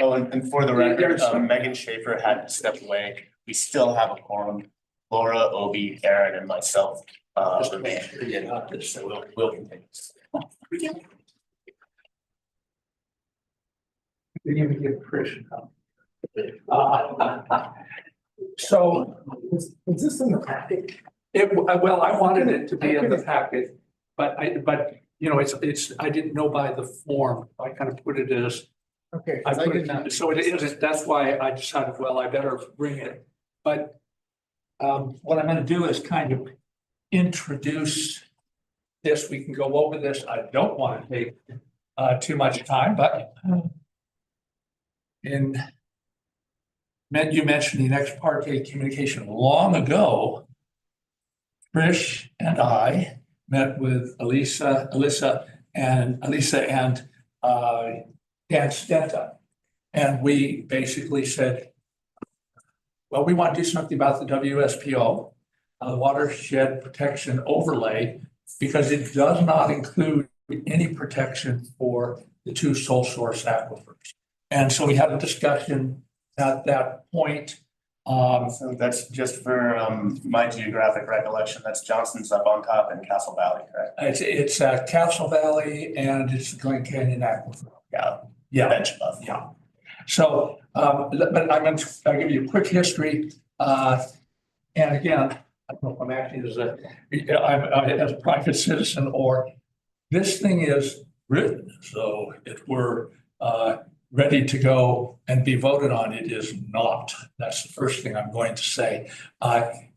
Oh, and for the record, There's- Megan Schaefer had to step away. We still have a quorum. Laura, Obi, Aaron, and myself. just to make sure you got this. So we'll continue. Didn't even give Chris a copy. So Was this in the packet? well, I wanted it to be in the packet, but it's, I didn't know by the form. I kind of put it as, Okay. I 'cause put did not- it, so it isn't, that's why I decided, well, I better bring it. But what I'm gonna do is kind of introduce this. We can go over this. I don't want to take too much time, but you mentioned the ex parte communication long ago. Trish and I met with Alyssa and Dan Stenta. And we basically said, well, we want to do something about the WSPO, watershed protection overlay, because it does not include any protection for the two sole source aquifers. And so we had a discussion at that point. So that's just for my geographic recollection, that's Johnson's up on top in Castle Valley, correct? It's Castle Valley and it's Glen Canyon Aquifer. Yeah. Yeah, Bench above. yeah. So, but I'll give you a quick history. And again, I don't know if I'm acting as as a private citizen or this thing is written, so if we're ready to go and be voted on, it is not. That's the first thing I'm going to say.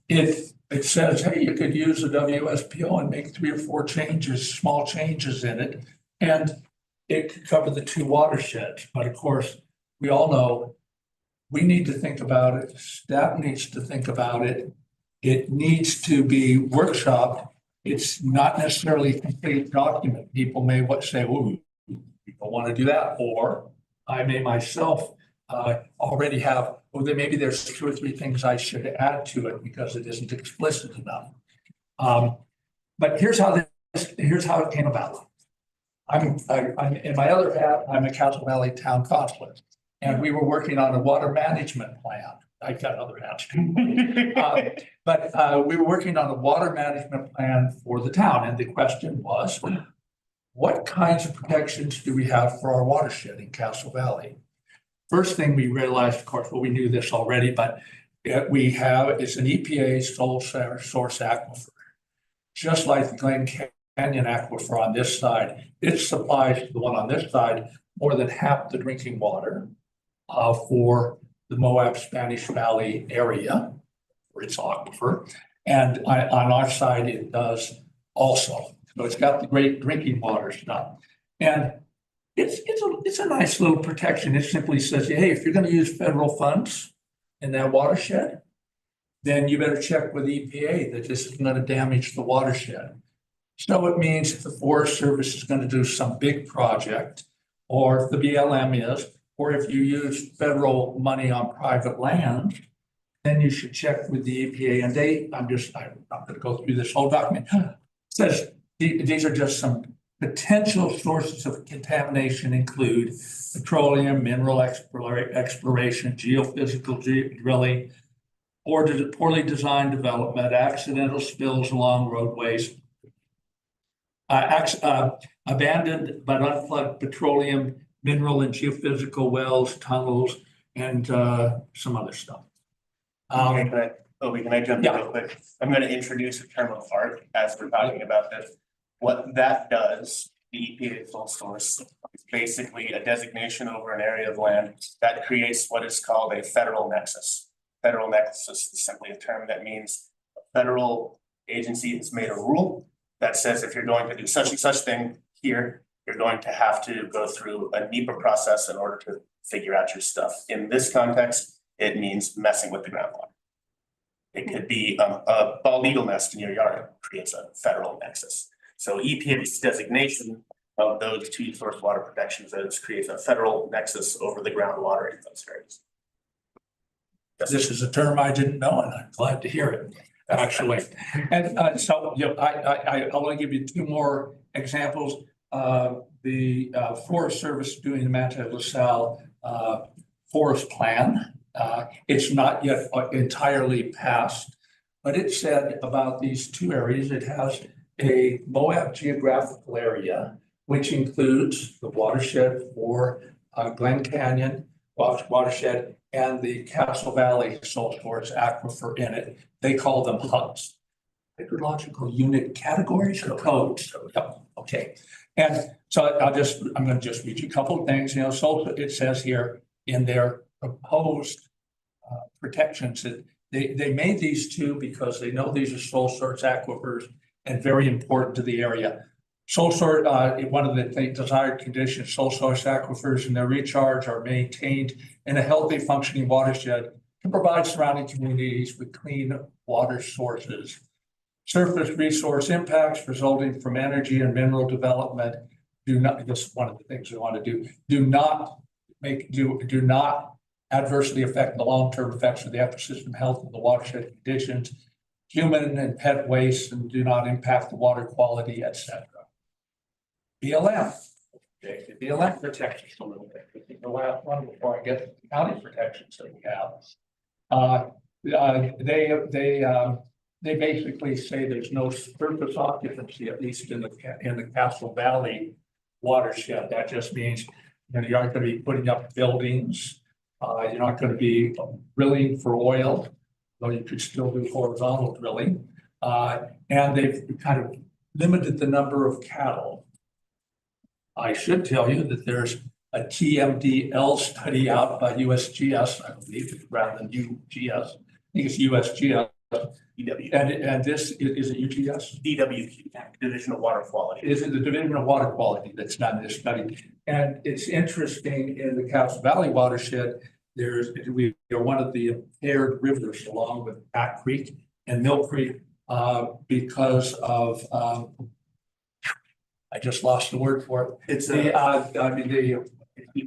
It says, hey, you could use the WSPO and make 3 or 4 changes, small changes in it, and it could cover the 2 watersheds. But of course, we all know we need to think about it. Staff needs to think about it. It needs to be workshopped. It's not necessarily a complete document. People may say, oh, people want to do that, or I may myself already have, well, then maybe there's 2 or 3 things I should add to it because it isn't explicit enough. But here's how it came about. I'm in my other hat, I'm a Castle Valley Town Councilor, and we were working on a water management plan. I've got other hats too. But we were working on a water management plan for the town, and the question was, what kinds of protections do we have for our watershed in Castle Valley? First thing we realized, of course, well, we knew this already, but it's an EPA sole source aquifer. Just like the Glen Canyon aquifer on this side, it supplies to the one on this side more than half the drinking water for the Moab Spanish Valley area, for its aquifer. And on our side, it does also. So it's got the great drinking water stuff. And it's a nice little protection. It simply says, hey, if you're going to use federal funds in that watershed, then you better check with EPA that this is going to damage the watershed. So it means if the Forest Service is going to do some big project, or if the BLM is, or if you use federal money on private land, then you should check with the EPA. And I'm not going to go through this whole document. It says these are just some potential sources of contamination include petroleum, mineral exploration, geophysical drilling, or poorly designed development, accidental spills along roadways, abandoned but unplugged petroleum, mineral and geophysical wells, tunnels, and some other stuff. Can I jump in Yeah. real quick? I'm going to introduce a term of art as we're talking about this. What that does, the EPA sole source, is basically a designation over an area of land that creates what is called a federal nexus. Federal nexus is simply a term that means a federal agency has made a rule that says if you're going to do such and such thing here, you're going to have to go through a NEPA process in order to figure out your stuff. In this context, it means messing with the groundwater. It could be a bald eagle nest in your yard creates a federal nexus. So EPA's designation of those 2 source water protection zones creates a federal nexus over the groundwater in those areas. This is a term I didn't know, and I'm glad to hear it, actually. And so, I want to give you 2 more examples. The Forest Service doing the Manti LaSalle forest plan. It's not yet entirely passed, but it said about these 2 areas, it has a Moab geographical area, which includes the watershed for Glen Canyon watershed and the Castle Valley sole source aquifer in it. They call them HUCs, hydrological unit categories or codes. Yep. Okay. And so I'm going to just read you a couple of things. So it says here in their proposed protections that they made these 2 because they know these are sole source aquifers and very important to the area. Sole source, one of the desired conditions, sole source aquifers and their recharge are maintained in a healthy functioning watershed to provide surrounding communities with clean water sources. Surface resource impacts resulting from energy and mineral development do not, this is one of the things we want to do not adversely affect the long-term effects of the ecosystem health of the watershed conditions, human and pet waste, and do not impact the water quality, etc. BLM. Okay, the BLM protections a little bit. I think the last one before I get to the county protections that we have. They basically say there's no surface occupancy, at least in the Castle Valley watershed. That just means, you aren't going to be putting up buildings. You're not going to be drilling for oil, though you could still do horizontal drilling. And they've kind of limited the number of cattle. I should tell you that there's a TMDL study out by USGS, I believe, rather than UGS. I think it's USGS. DW. And this, is it UGS? DWQ, Division of Water Quality. Is it the Division of Water Quality that's done this study? And it's interesting, in the Castle Valley watershed, we are one of the impaired rivers along with Back Creek and Mill Creek because of, I just lost the word for it. It's E.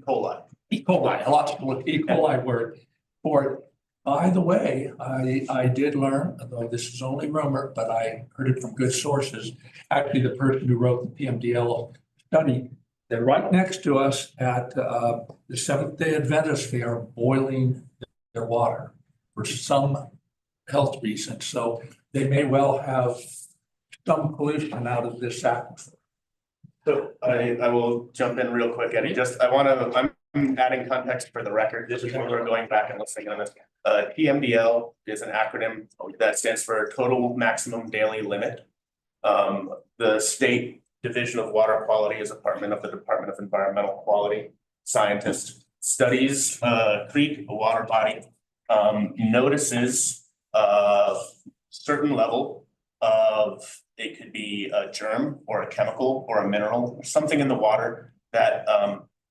coli. E. coli, a lot of people with E. coli word for it. By the way, I did learn, although this is only rumor, but I heard it from good sources. Actually, the person who wrote the PMDL study, they're right next to us at the Seventh-day Adventists. They are boiling their water for some health reason. So they may well have some pollution out of this aquifer. So I will jump in real quick, Eddie. I'm adding context for the record. This is when we're going back and listening on this. TMDL is an acronym that stands for Total Maximum Daily Limit. The State Division of Water Quality is a department of the Department of Environmental Quality. Scientist studies creek, a water body, notices a certain level of, it could be a germ or a chemical or a mineral or something in the water that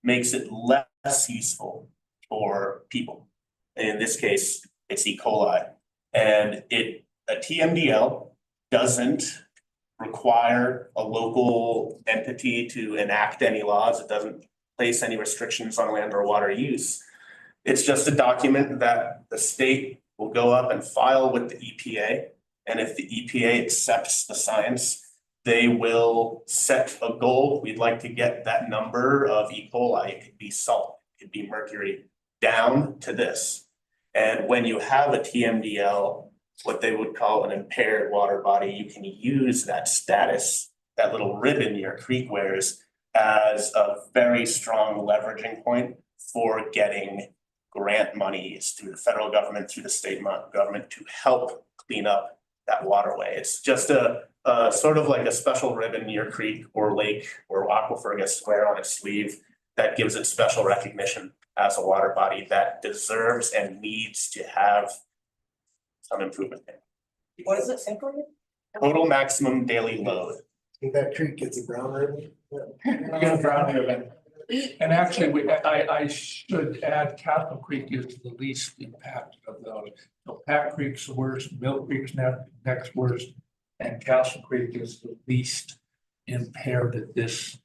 makes it less useful for people. In this case, it's E. coli. And a TMDL doesn't require a local entity to enact any laws. It doesn't place any restrictions on land or water use. It's just a document that the state will go up and file with the EPA. And if the EPA accepts the science, they will set a goal. We'd like to get that number of E. coli. It could be salt, it could be mercury, down to this. And when you have a TMDL, what they would call an impaired water body, you can use that status, that little ribbon your creek wears, as a very strong leveraging point for getting grant monies through the federal government, through the state government to help clean up that waterway. It's just a sort of like a special ribbon your creek or lake or aquifer gets to wear on its sleeve that gives it special recognition as a water body that deserves and needs to have some improvement in. What does it stand for? Total maximum daily load. think that creek gets a brown ribbon. Get a brown ribbon. And actually, I should add Castle Creek is the least impacted of those. So Pat Creek's the worst, Mill Creek's next worst, and Castle Creek is the least impaired at this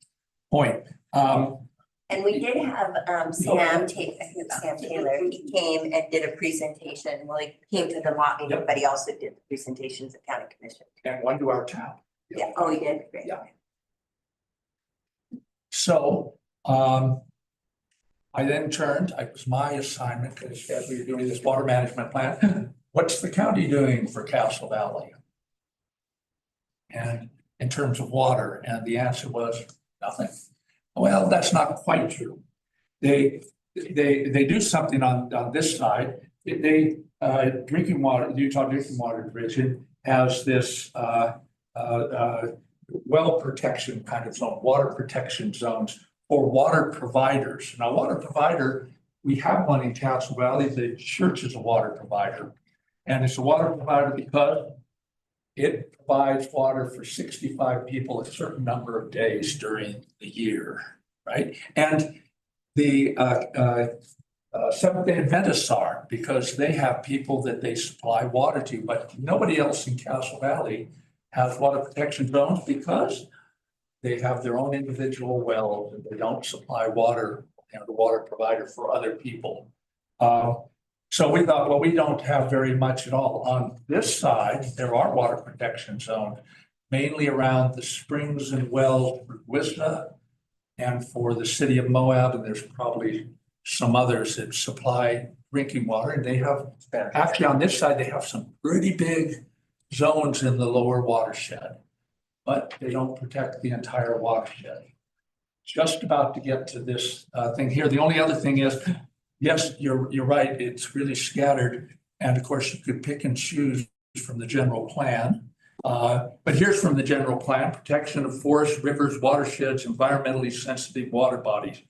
point. And we did have Sam Taylor, he came and did a presentation, well, he came to the mock meeting, but he also did the presentations at County Commission. And one to our town. Yeah, oh, he did, great. Yeah. So I then turned, it was my assignment, because as we were doing this water management plan, what's the county doing for Castle Valley? And in terms of water, and the answer was nothing. Well, that's not quite true. They do something on this side. Drinking water, the Utah Drinking Water Division has this well protection kind of zone, water protection zones for water providers. Now, water provider, we have one in Castle Valley. The church is a water provider, and it's a water provider because it provides water for 65 people a certain number of days during the year, right? And the Seventh-day Adventists are, because they have people that they supply water to, but nobody else in Castle Valley has water protection zones because they have their own individual wells and they don't supply water, the water provider for other people. So we thought, well, we don't have very much at all. On this side, there are water protection zones, mainly around the springs and wells for Wisna and for the city of Moab, and there's probably some others that supply drinking water. And they have, actually on this side, they have some pretty big zones in the lower watershed, but they don't protect the entire watershed. Just about to get to this thing here. The only other thing is, yes, you're right, it's really scattered. And of course, you could pick and choose from the general plan. But here's from the general plan: protection of forests, rivers, watersheds, environmentally sensitive water bodies.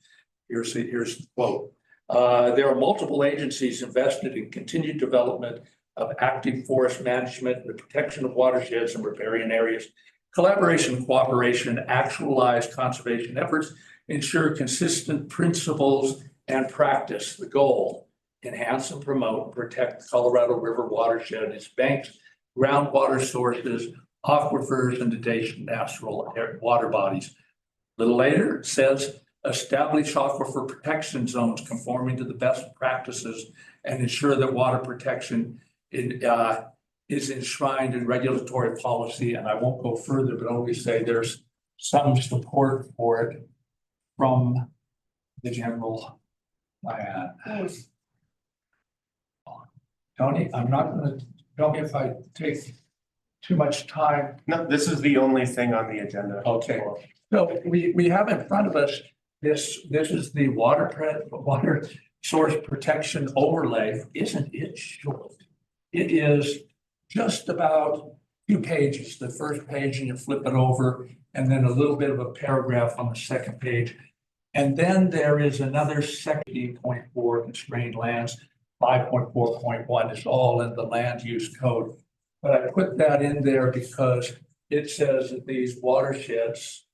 Here's the quote. There are multiple agencies invested in continued development of active forest management, the protection of watersheds and riparian areas. Collaboration, cooperation, actualize conservation efforts, ensure consistent principles and practice. The goal: enhance and promote and protect the Colorado River watershed, its banks, groundwater sources, aquifers, and adjacent natural water bodies. A little later, it says, establish aquifer protection zones conforming to the best practices and ensure that water protection is enshrined in regulatory policy. And I won't go further, but only say there's some support for it from the general plan. Tony, I'm not going to, tell me if I take too much time. No, this is the only thing on the agenda. Okay. So we have in front of us, this is the water source protection overlay. Isn't it short? It is just about 2 pages, the first page, and you flip it over, and then a little bit of a paragraph on the second page. And then there is another section, 8.4 constrained lands, 5.4.1 is all in the land use code. But I put that in there because it says that these watersheds,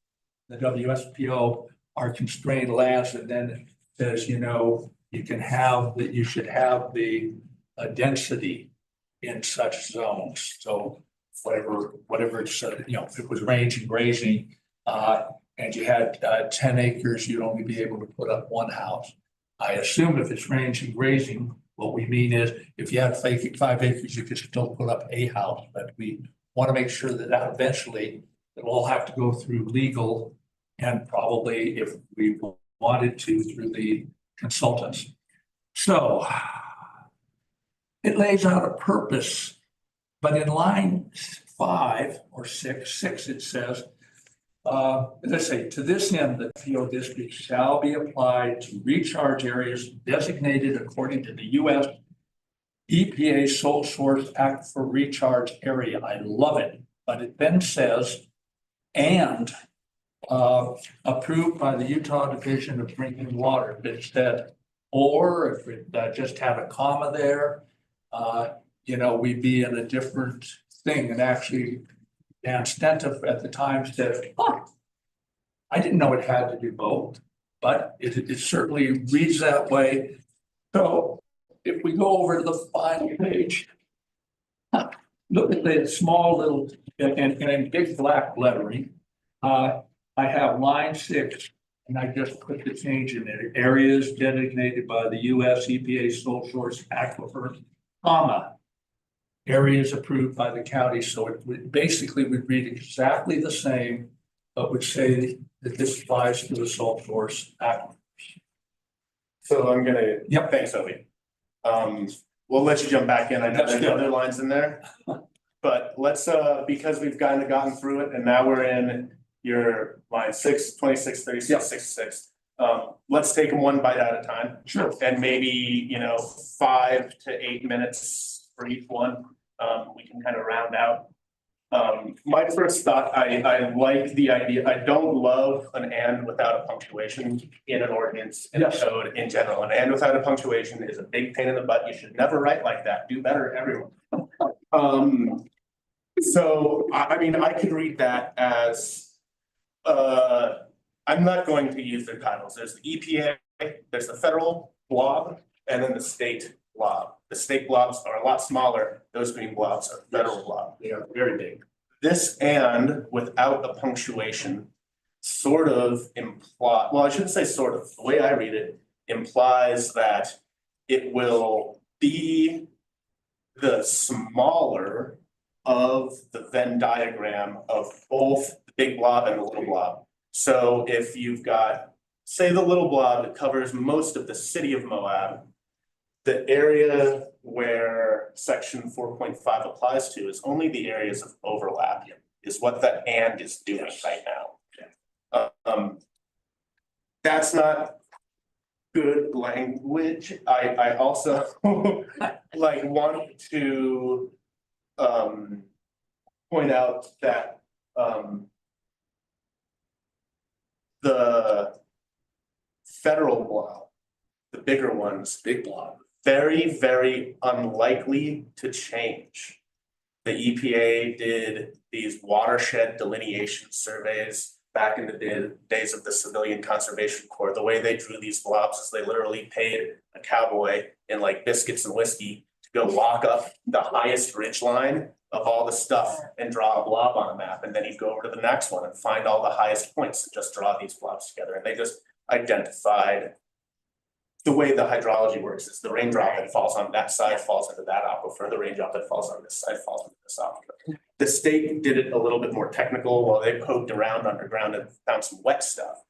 the WSPO, are constrained lands, and then it says, you know, you can have that, you should have the density in such zones. So whatever it's, you know, if it was range and grazing, and you had 10 acres, you'd only be able to put up 1 house. I assume if it's range and grazing, what we mean is if you had 5 acres, you could still put up a house, but we want to make sure that eventually it'll all have to go through legal and probably, if we wanted to, through the consultants. So it lays out a purpose, but in line 5 or 6, it says, let's say, to this end, the PO district shall be applied to recharge areas designated according to the U.S. EPA Sole Source Act for Recharge Area. I love it, but it then says, and approved by the Utah Division of Drinking Water. If it said, or if it just had a comma there, you know, we'd be in a different thing. And actually, Dan Stenta at the time said, oh, I didn't know it had to do both, but it certainly reads that way. So if we go over to the final page, look at the small little, and in big black lettering, I have line 6, and I just put the change in there. Areas designated by the U.S. EPA Sole Source Aquifer, comma, areas approved by the county. So it would basically would read exactly the same, but would say that this applies to the sole source aquifers. So I'm gonna, Yep. Thanks, Obi. We'll let you jump back in. I know That's there's good. other lines in there. But let's, because we've kind of gotten through it and now we're in your line 6, 26, 36, Yep. 66. Let's take them one bite at a time. Sure. And maybe, you know, 5 to 8 minutes for each one. We can kind of round out. My first thought, I like the idea. I don't love an and without a punctuation in an ordinance, in a Yes. code in general. An and without a punctuation is a big pain in the butt. You should never write like that. Do better, everyone. So I mean, I could read that as, I'm not going to use their titles. There's the EPA, there's the federal blob, and then the state blob. The state blobs are a lot smaller. Those green blobs are federal blob. They are very big. this and without a punctuation sort of imply, well, I shouldn't say sort of, the way I read it implies that it will be the smaller of the Venn diagram of both the big blob and the little blob. So if you've got, say, the little blob that covers most of the city of Moab, the area where section 4.5 applies to is only the areas of overlap, is what that and is doing right now. That's not good language. I also like want to point out that the federal blob, the bigger ones, Big blob. very, very unlikely to change. The EPA did these watershed delineation surveys back in the days of the Civilian Conservation Corps. The way they drew these blobs is they literally paid a cowboy in like biscuits and whiskey to go walk up the highest ridge line of all the stuff and draw a blob on a map. And then he'd go over to the next one and find all the highest points and just draw these blobs together. And they just identified the way the hydrology works is the raindrop that falls on that side falls into that aquifer, the raindrop that falls on this side falls into this aquifer. The state did it a little bit more technical while they poked around underground and found some wet stuff.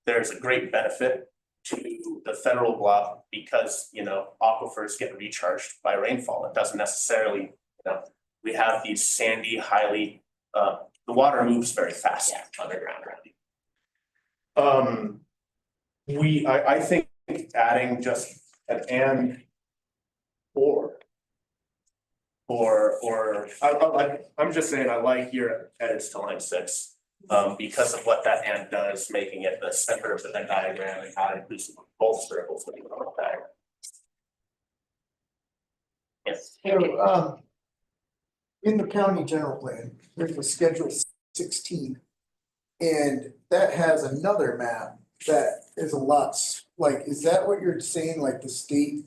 There's a great benefit to the federal blob because, you know, aquifers get recharged by rainfall. It doesn't necessarily, you know, we have these sandy, highly, the water moves very fast underground around you. I think adding just an and or I'm just saying I like your edits to line 6 because of what that and does, making it the center of the Venn diagram and not inclusive of both circles when you go on the diagram. Yes. So, in the county general plan, there's a schedule 16. And that has another map that is a lot, like, is that what you're saying, like the state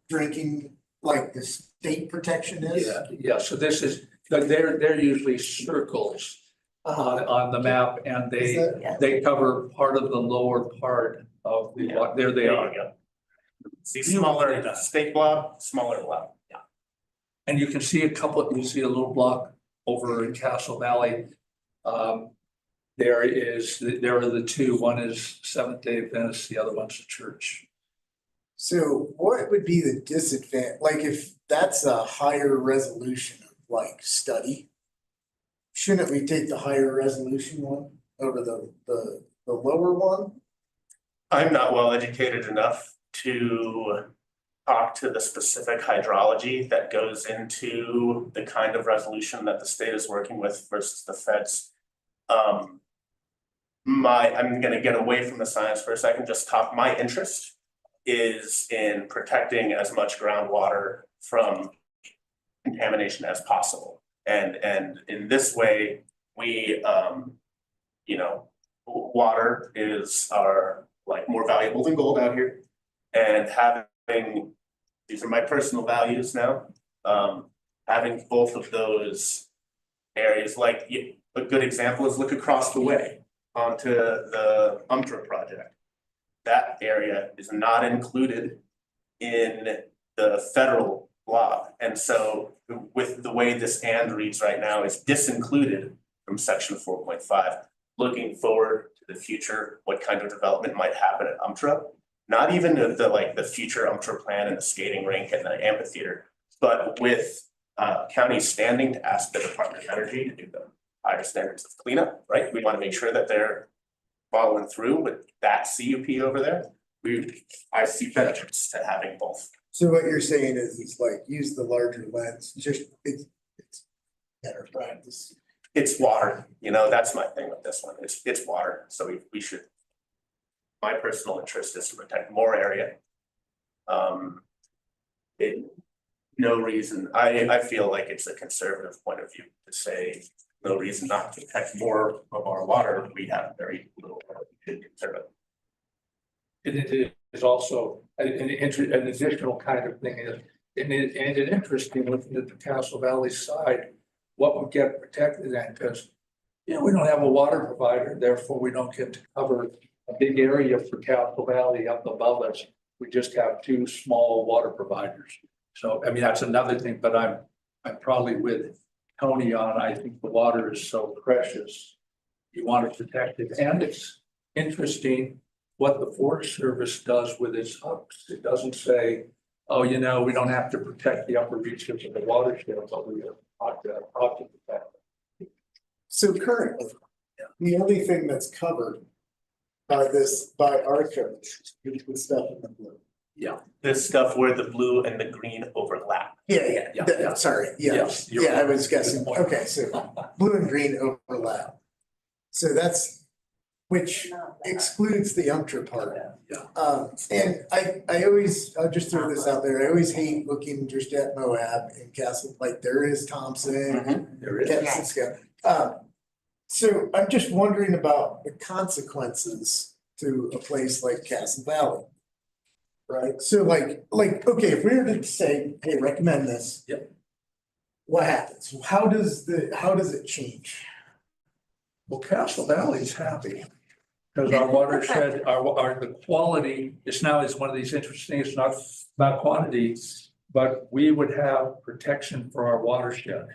drinking, like the state protection is? Yeah, so this is, they're usually circles on the map and Is that- they cover part of the lower part of the, there they There are. you go. See, smaller state blob, smaller blob, yeah. And you can see a couple, you see a little block over in Castle Valley. There are the two, one is Seventh-day Adventist, the other one's a church. So what would be the disadvantage, like if that's a higher resolution of like study? Shouldn't we take the higher resolution one over the lower one? I'm not well educated enough to talk to the specific hydrology that goes into the kind of resolution that the state is working with versus the feds. I'm gonna get away from the science for a second, just talk, my interest is in protecting as much groundwater from contamination as possible. And in this way, we, you know, water is like more valuable than gold out here. And having, these are my personal values now, having both of those areas, like a good example is look across the way onto the UMTRA project. That area is not included in the federal blob. And so with the way this and reads right now, it's disincluded from section 4.5. Looking forward to the future, what kind of development might happen at UMTRA, not even the future UMTRA plan and the skating rink and the amphitheater, but with counties standing to ask the Department of Energy to do the higher standards of cleanup, right? We want to make sure that they're following through with that CUP over there. I see benefits to having both. So what you're saying is it's like use the larger lens, just it's better practice. It's water, you know, that's my thing with this one. It's water, so we should. My personal interest is to protect more area. No reason, I feel like it's a conservative point of view to say no reason not to protect more of our water. We have very little we should conserve it. And it is also an additional kind of thing is and it's interesting looking at the Castle Valley side, what would get protected then, because you know, we don't have a water provider, therefore we don't get to cover a big area for Castle Valley up above us. We just have two small water providers. So, I mean, that's another thing, but I'm probably with Tony on, I think the water is so precious. You want to protect it, and it's interesting what the Forest Service does with its hubs. It doesn't say, oh, you know, we don't have to protect the upper reaches of the watershed, but we ought to protect them. So currently, the only thing that's covered by by our code is the stuff in the blue. This stuff where the blue and the green overlap. Yeah. Sorry, Yes, you're I right. was guessing, Good point. okay, so blue and green overlap. So that's, which excludes the UMTRA part. And I always, I'll just throw this out there, I always hate looking just at Moab and Castle, like there is Thompson. There is. Kansas, so I'm just wondering about the consequences to a place like Castle Valley. Right, so like, okay, if we were to say, hey, recommend this. Yep. What happens? How does it change? Well, Castle Valley's happy. Because our watershed, the quality, it's one of these interesting, it's not about quantity, but we would have protection for our watershed.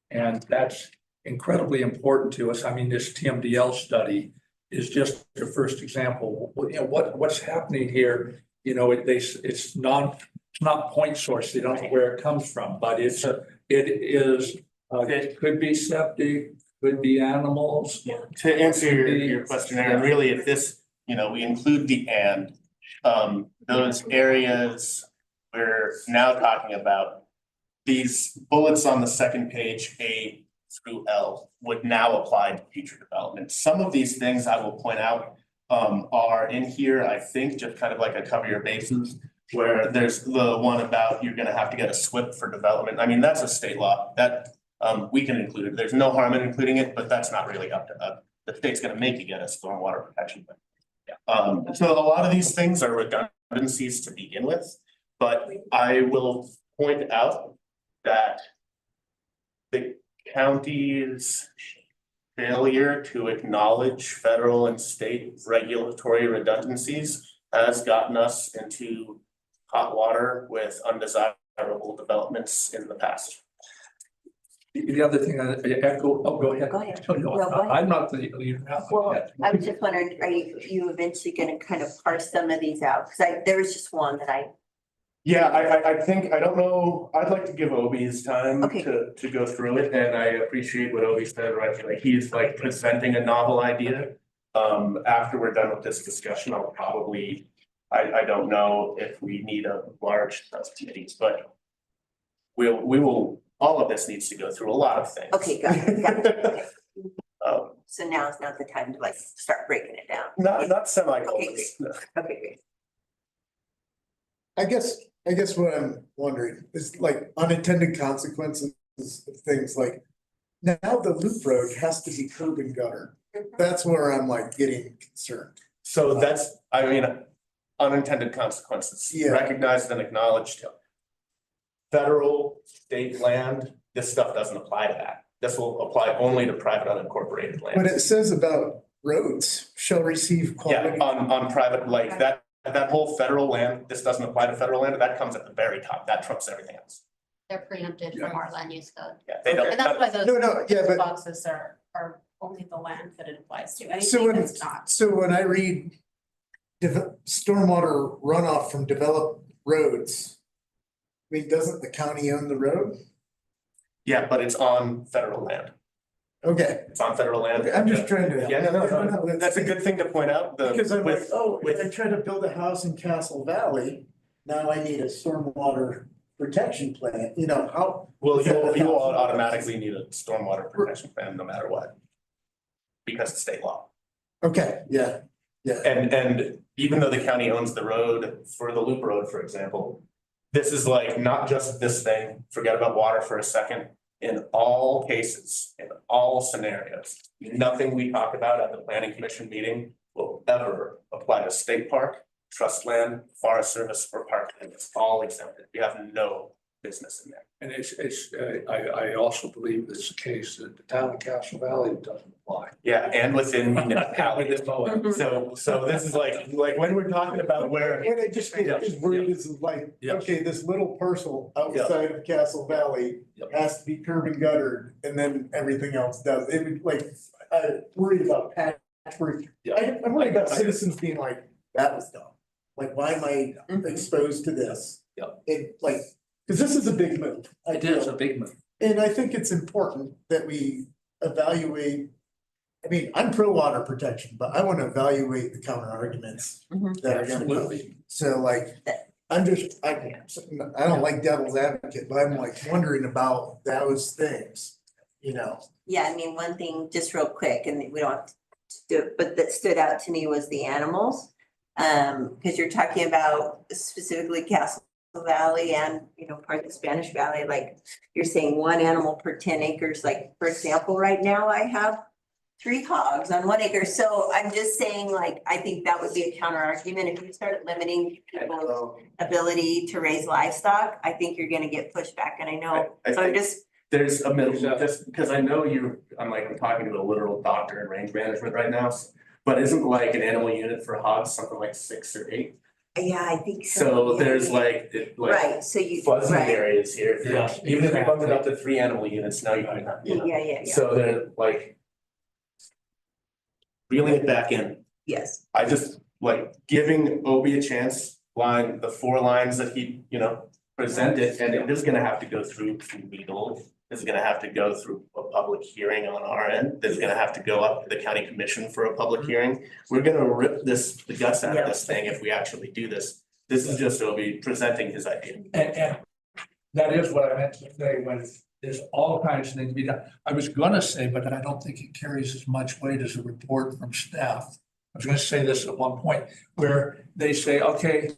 And that's incredibly important to us. I mean, this TMDL study is just the first example. You know, what's happening here, you know, it's not point source, they don't know where it comes from, but it could be septic, could be animals. To answer your question, Aaron, really, if this, you know, we include the and, those areas we're now talking about, these bullets on the second page, A through L, would now apply to future development. Some of these things I will point out are in here, I think, just kind of like a cover your bases, where there's the one about you're gonna have to get a SWIP for development. I mean, that's a state law that we can include it. There's no harm in including it, but that's not really up to us. The state's gonna make you get a stormwater protection plan. So a lot of these things are redundancies to begin with, but I will point out that the county's failure to acknowledge federal and state regulatory redundancies has gotten us into hot water with undesirable developments in the past. The other thing I echo, go ahead. Go ahead. No, No, go ahead. I'm not the leader. Well, I was just wondering, are you eventually gonna kind of parse some of these out? Cause there was just one that Yeah, I think, I don't know, I'd like to give Obi his time Okay. to go through it, and I appreciate what Obi said, right? Like, he's like presenting a novel idea. After we're done with this discussion, I'll probably, I don't know if we need a large subcommittees, but we will, all of this needs to go through a lot of things. okay, got it. Okay. Um, So now is not the time to like start breaking it down. not semi-colors. Okay, great. I guess what I'm wondering is like unintended consequences of things like. Now the loop road has to be curb and gutter. That's where I'm like getting concerned. So that's, I mean, unintended consequences, Yeah. recognized and acknowledged. Federal, state land, this stuff doesn't apply to that. This will apply only to private unincorporated But land. it says about roads shall receive Yeah, quality. on private, like that whole federal land, this doesn't apply to federal land, that comes at the very top, that trumps everything else. They're preempted from our land use code. Yeah, they don't. And that's why those. No, yeah, but- Boxes are only the land that it applies to, So anything when, that's not. so when I read stormwater runoff from developed roads, I mean, doesn't the county own the road? Yeah, but it's on federal land, Okay, it's on federal land. I'm just trying to. Yeah, no, that's a good thing to point out, Because I'm like, with, oh, if I try to build a house in Castle Valley, now I need a stormwater protection plan, you know, how? well, you'll automatically need a stormwater protection plan no matter what. Because it's state law. Okay, yeah, And even though the county owns the road for the loop road, for example, this is like not just this thing, forget about water for a second. In all cases, in all scenarios, nothing we talk about at the planning commission meeting will ever apply to state park, trust land, forest service, or parkland, it's all exempted. We have no business in there. And I also believe it's the case that the town of Castle Valley doesn't apply. Yeah, and within municipalities. With Moab. So this is like when we're talking about where. What I just get is worried is like, Yeah. okay, this little parcel outside of Castle Valley Yep. has to be curb and guttered, and then everything else does. It would like, worried about patchwork. I'm worried about citizens being like, that was dumb. Like, why am I exposed to this? Yep. It like, cause this is a big move. I It is feel. a big move. And I think it's important that we evaluate. I mean, I'm pro water protection, but I want to evaluate the counter arguments that are gonna come. Absolutely. So like, I don't like devil's advocate, but I'm like wondering about those things, you know? Yeah, I mean, one thing, just real quick, and we don't have to do it, but that stood out to me was the animals. Cause you're talking about specifically Castle Valley and, you know, part of the Spanish Valley, like you're saying 1 animal per 10 acres, like, for example, right now I have 3 hogs on 1 acre. So I'm just saying, like, I think that would be a counter argument. If you start limiting people's ability to raise livestock, I think you're gonna get pushback, and I know, I so I'm think just. there's a middle, just because I know I'm talking to a literal doctor in range management right now. But isn't like an animal unit for hogs something like 6 or 8? Yeah, I think so. So yeah. there's like Right, so you, fuzzy right, areas here. Yeah. Even if you bump it up to 3 animal units, now you have, you know. yeah. So they're like. Reeling it back in. Yes, I just like giving Obi a chance, the 4 lines that he, presented, and it is gonna have to go through legal. It's gonna have to go through a public hearing on our end. It's gonna have to go up to the county commission for a public hearing. We're gonna rip the guts out of this thing if we actually do this. This is just Obi presenting his idea. And that is what I meant to say when there's all kinds of things to be done. I was gonna say, but I don't think it carries as much weight as a report from staff. I was gonna say this at one point where they say, okay,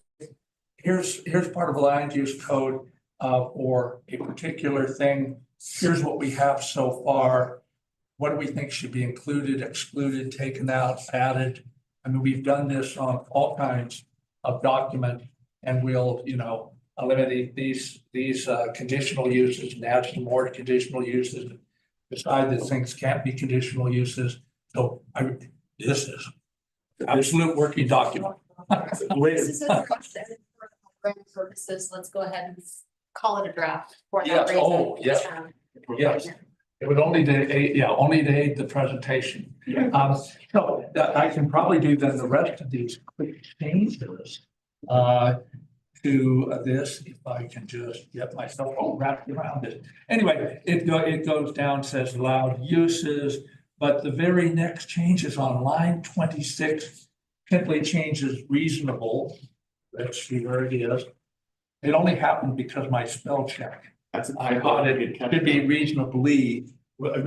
here's part of a land use code or a particular thing. Here's what we have so far. What do we think should be included, excluded, taken out, added? I mean, we've done this on all kinds of documents, and we'll, eliminate these conditional uses and add some more conditional uses. Decide that things can't be conditional uses. So this is absolute working document. This is a draft, and for program purposes, let's go ahead and call it a draft. for that Yes, reason. oh, yes. Yes. It would only only to aid the presentation. So that I can probably do then the rest of these quick changes to this, if I can just get myself all wrapped around it. Anyway, it goes down, says allowed uses, but the very next changes on line 26 simply changes reasonable. Let's see where it is. It only happened because my spell check. I thought it could be reasonably, could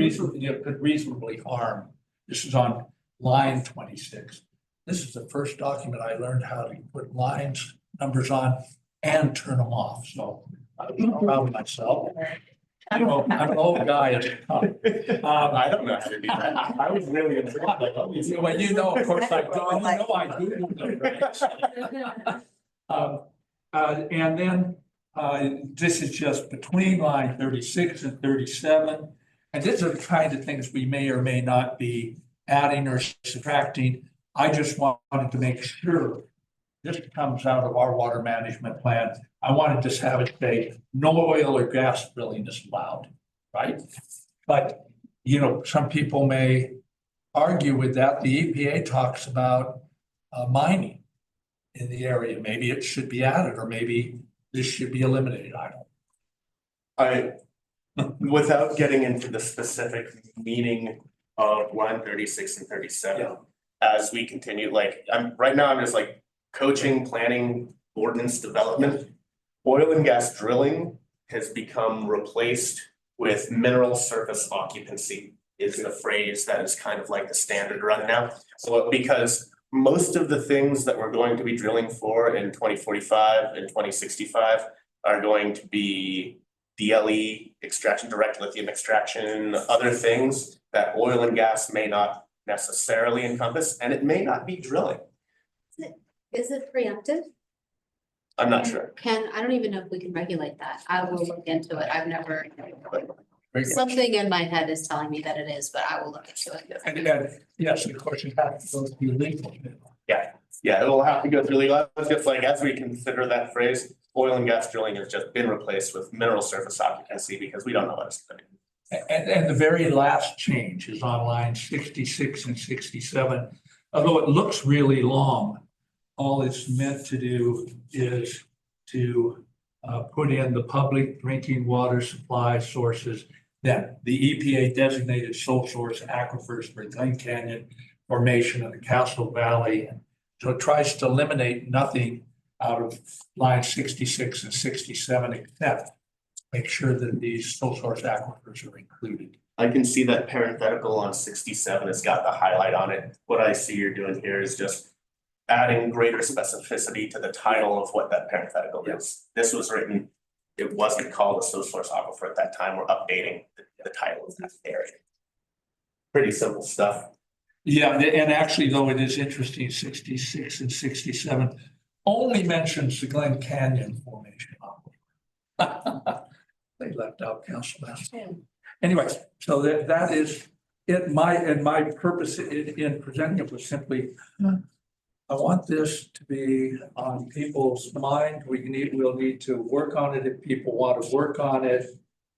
reasonably harm. This is on line 26. This is the first document I learned how to put lines, numbers on and turn them off. So I was proud of myself. I'm an old guy. I don't know how to do that. I was really impressed. Well, of course, I do. And then this is just between line 36 and 37. And these are the kind of things we may or may not be adding or subtracting. I just wanted to make sure this comes out of our water management plan. I wanted to have it say no oil or gas drilling is allowed, right? But, some people may argue with that. The EPA talks about mining in the area. Maybe it should be added, or maybe this should be eliminated. I don't. Without getting into the specific meaning of line 36 and 37, Yeah. as we continue, right now I'm just coaching, planning, ordinance development. Oil and gas drilling has become replaced with mineral surface occupancy is the phrase that is kind of like the standard right now. So because most of the things that we're going to be drilling for in 2045 and 2065 are going to be DLE extraction, direct lithium extraction, other things that oil and gas may not necessarily encompass, and it may not be drilling. Is it preemptive? I'm not sure. I don't even know if we can regulate that. I will look into it. I've never. Something in my head is telling me that it is, but I will look into it. And yes, of course, you have to go through legal. Yeah, it'll have to go through legal. It's just like, as we consider that phrase, oil and gas drilling has just been replaced with mineral surface occupancy because we don't know what it's gonna be. And the very last change is on line 66 and 67. Although it looks really long, all it's meant to do is to put in the public drinking water supply sources that the EPA designated sole source aquifers for Glen Canyon Formation and the Castle Valley. So it tries to eliminate nothing out of line 66 and 67, except make sure that these sole source aquifers are included. I can see that parenthetical on 67, it's got the highlight on it. What I see you're doing here is just adding greater specificity to the title of what that parenthetical is. This was written, it wasn't called a sole source aquifer at that time. We're updating the title of that area. Pretty simple stuff. Yeah, and actually, though, it is interesting, 66 and 67 only mentions the Glen Canyon Formation. They left out Castle Valley. Anyway, so that is it. My purpose in presenting it was simply, I want this to be on people's mind. We'll need to work on it if people want to work on it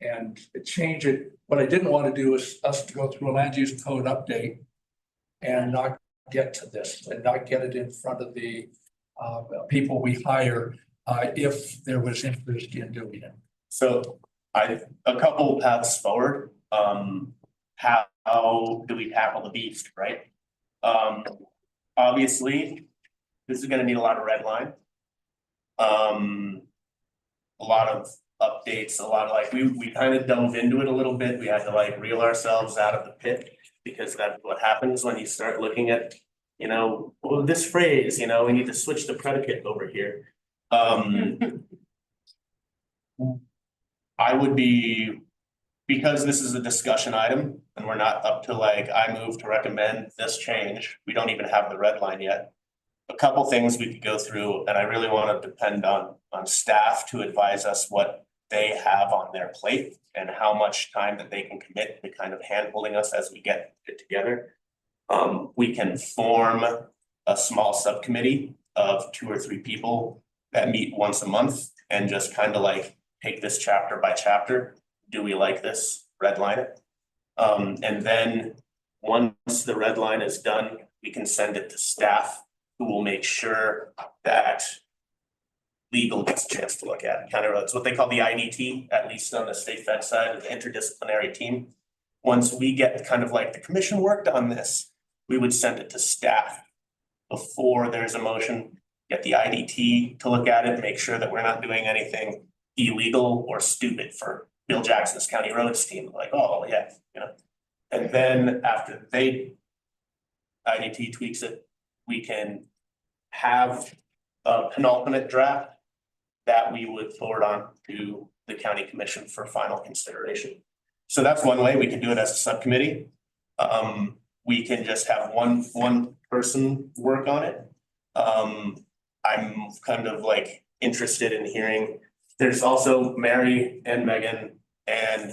and change it. What I didn't want to do is us to go through a land use code update and not get to this and not get it in front of the people we hire if there was interest in doing it. So a couple paths forward. How do we tackle the beast, right? Obviously, this is gonna need a lot of red line. A lot of updates, a lot of like, we kind of dove into it a little bit. We had to like reel ourselves out of the pit because that's what happens when you start looking at, well, this phrase, we need to switch the predicate over here. I would be, because this is a discussion item and we're not up to like, I move to recommend this change. We don't even have the red line yet. A couple things we could go through, and I really want to depend on staff to advise us what they have on their plate and how much time that they can commit to kind of hand-holding us as we get it together. We can form a small subcommittee of 2 or 3 people that meet once a month and just kind of like take this chapter by chapter. Do we like this? Redline it. And then once the red line is done, we can send it to staff who will make sure that legal gets a chance to look at it. Kind of, it's what they call the IDT, at least on the state fed side, of the interdisciplinary team. Once we get kind of like the commission worked on this, we would send it to staff before there's a motion, get the IDT to look at it, make sure that we're not doing anything illegal or stupid for Bill Jackson's County Roads team, like, oh, yeah, And then after IDT tweaks it, we can have a penultimate draft that we would forward on to the county commission for final consideration. So that's one way we can do it as a subcommittee. We can just have one person work on it. I'm kind of like interested in hearing. There's also Mary and Megan and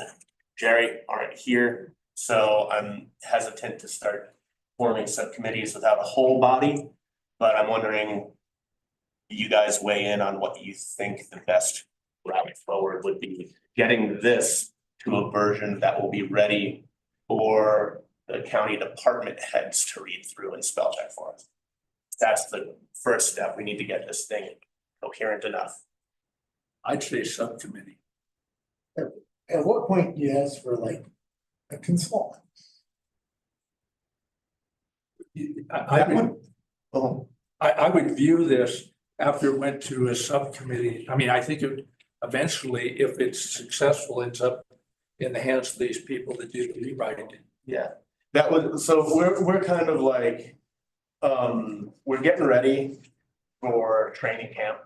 Jerry aren't here, so I'm hesitant to start forming subcommittees without a whole body. But I'm wondering, you guys weigh in on what you think the best route forward would be, getting this to a version that will be ready for the county department heads to read through and spell check for us. That's the first step. We need to get this thing coherent enough. I'd say subcommittee. At what point do you ask for like a consultant? I would view this after it went to a subcommittee. I mean, I think it eventually, if it's successful, ends up in the hands of these people that do the rewriting. Yeah, that was, so we're kind of like, we're getting ready for training camp.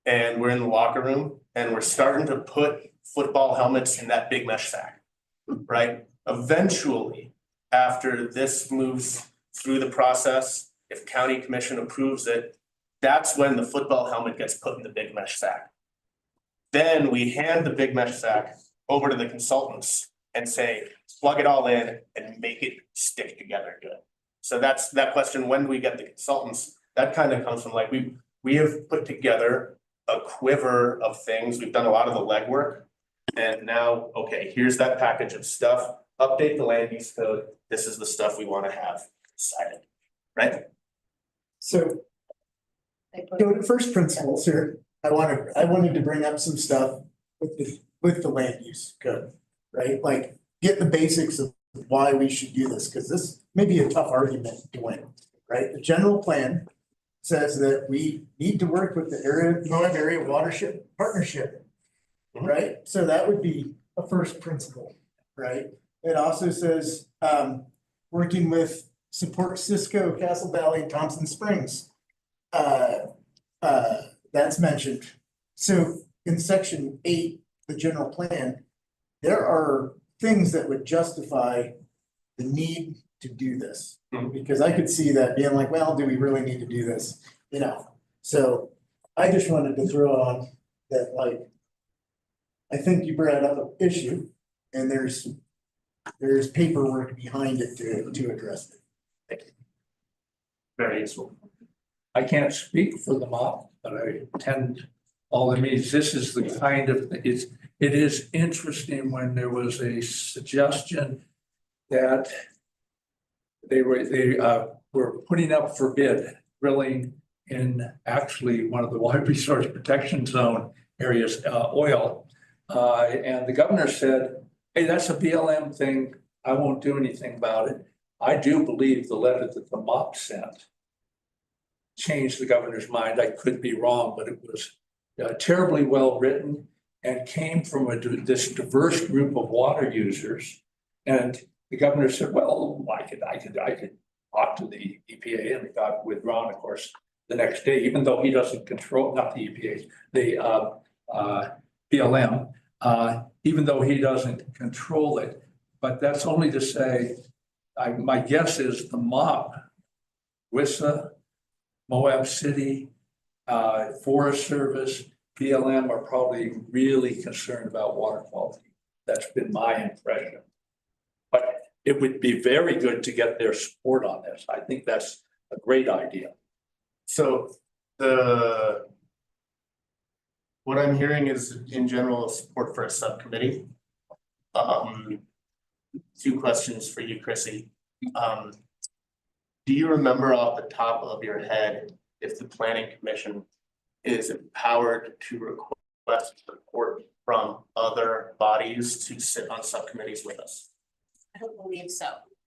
And we're in the locker room and we're starting to put football helmets in that big mesh sack, right? Eventually, after this moves through the process if county commission approves it, that's when the football helmet gets put in the big mesh sack. Then we hand the big mesh sack over to the consultants and say, plug it all in and make it stick together good. So that's that question, when do we get the consultants? That kind of comes from like, we have put together a quiver of things. We've done a lot of the legwork. And now, okay, here's that package of stuff. Update the land use code. This is the stuff we want to have decided, right? So go to first principles here. I wanted to bring up some stuff with the land use code, right? Like, get the basics of why we should do this, because this may be a tough argument to win, right? The general plan says that we need to work with the Moab Area Watershed Partnership, right? So that would be a first principle, right? It also says, working with support Cisco, Castle Valley, and Thompson Springs. That's mentioned. So in section 8, the general plan, there are things that would justify the need to do this. Because I could see that being like, well, do we really need to do this? You know, so I just wanted to throw on that, like, I think you brought up an issue and there's paperwork behind it to address it. Very useful. I can't speak for the MOP, but I attend all the meetings. This is the kind of, it is interesting when there was a suggestion that they were putting up for bid drilling in actually one of the Water Resource Protection Zone areas, oil. And the governor said, hey, that's a BLM thing. I won't do anything about it. I do believe the letter that the MOP sent changed the governor's mind. I could be wrong, but it was terribly well written and came from this diverse group of water users. And the governor said, well, I could talk to the EPA, and it got withdrawn, of course, the next day, even though he doesn't control, not the EPA, the BLM, even though he doesn't control it. But that's only to say, my guess is the MOP, WISA, Moab City, Forest Service, BLM are probably really concerned about water quality. That's been my impression. But it would be very good to get their support on this. I think that's a great idea. So what I'm hearing is in general support for a subcommittee. Two questions for you, Chrissy. Do you remember off the top of your head if the planning commission is empowered to request support from other bodies to sit on subcommittees with us? I don't believe so.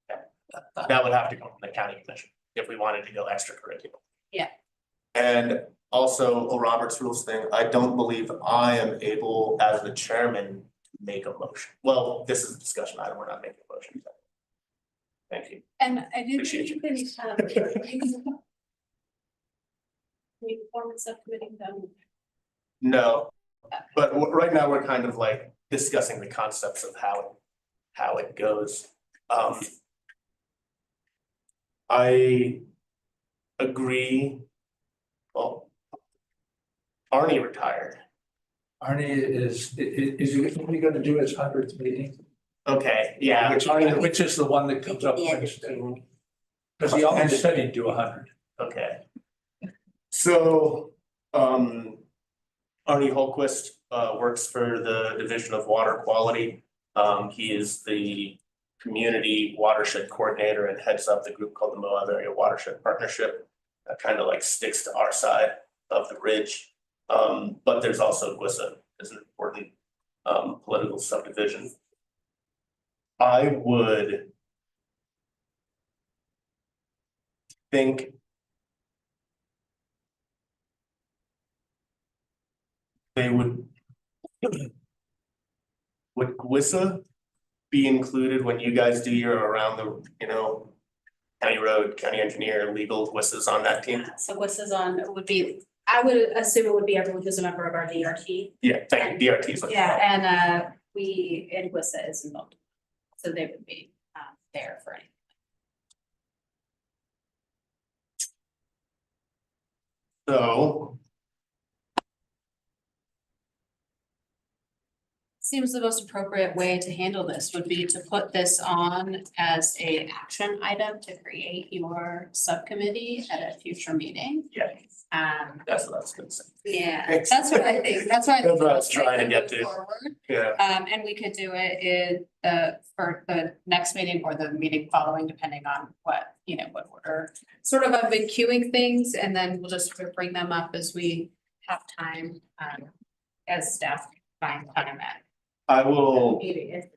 That would have to come from the county commission if we wanted to go extracurricular. Yeah. And also a Robert's rules thing, I don't believe I am able as the chairman to make a motion. Well, this is a discussion item, we're not making a motion. Thank you. And I do Appreciate think you can, we form a subcommittee then. No, but right now we're kind of like discussing the concepts of how it goes. I agree. Well, Arnie retired. Arnie is he going to do his 100th meeting? Okay, yeah. Which is the one that comes up Wednesday. Because he always said he'd do 100. Okay. So, Arnie Holquist, works for the Division of Water Quality. He is the community watershed coordinator and heads up the group called the Moab Area Watershed Partnership. That kind of like sticks to our side of the ridge. But there's also WISA as an important, political subdivision. I would think they would WISA be included when you guys do your around the, county road, county engineer, legal, WISA's on that team? So what's this on, I would assume it would be everyone who's a member of our DRT. Yeah, thank you, DRT's. Yeah, and WISA is involved. So they would be there for anything. So, Seems the most appropriate way to handle this would be to put this on as a action item to create your subcommittee at a future meeting. yeah, that's what I was gonna say. Yeah, that's what I think, that's what I. That's what I was trying to get to. Moving forward. Yeah. And we could do it in for the next meeting or the meeting following, depending on what, what order. Sort of, I've been queuing things and then we'll just bring them up as we have time, as staff find time at I will, meeting.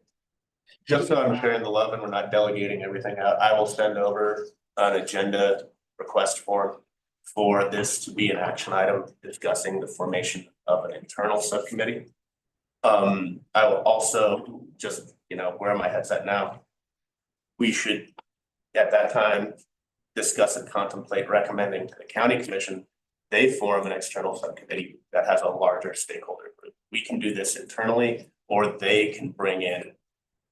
just so I'm sharing the love and we're not delegating everything out, I will send over an agenda request form for this to be an action item discussing the formation of an internal subcommittee. I will also just, where my head's at now. We should, at that time, discuss and contemplate recommending to the county commission, they form an external subcommittee that has a larger stakeholder group. We can do this internally, or they can bring in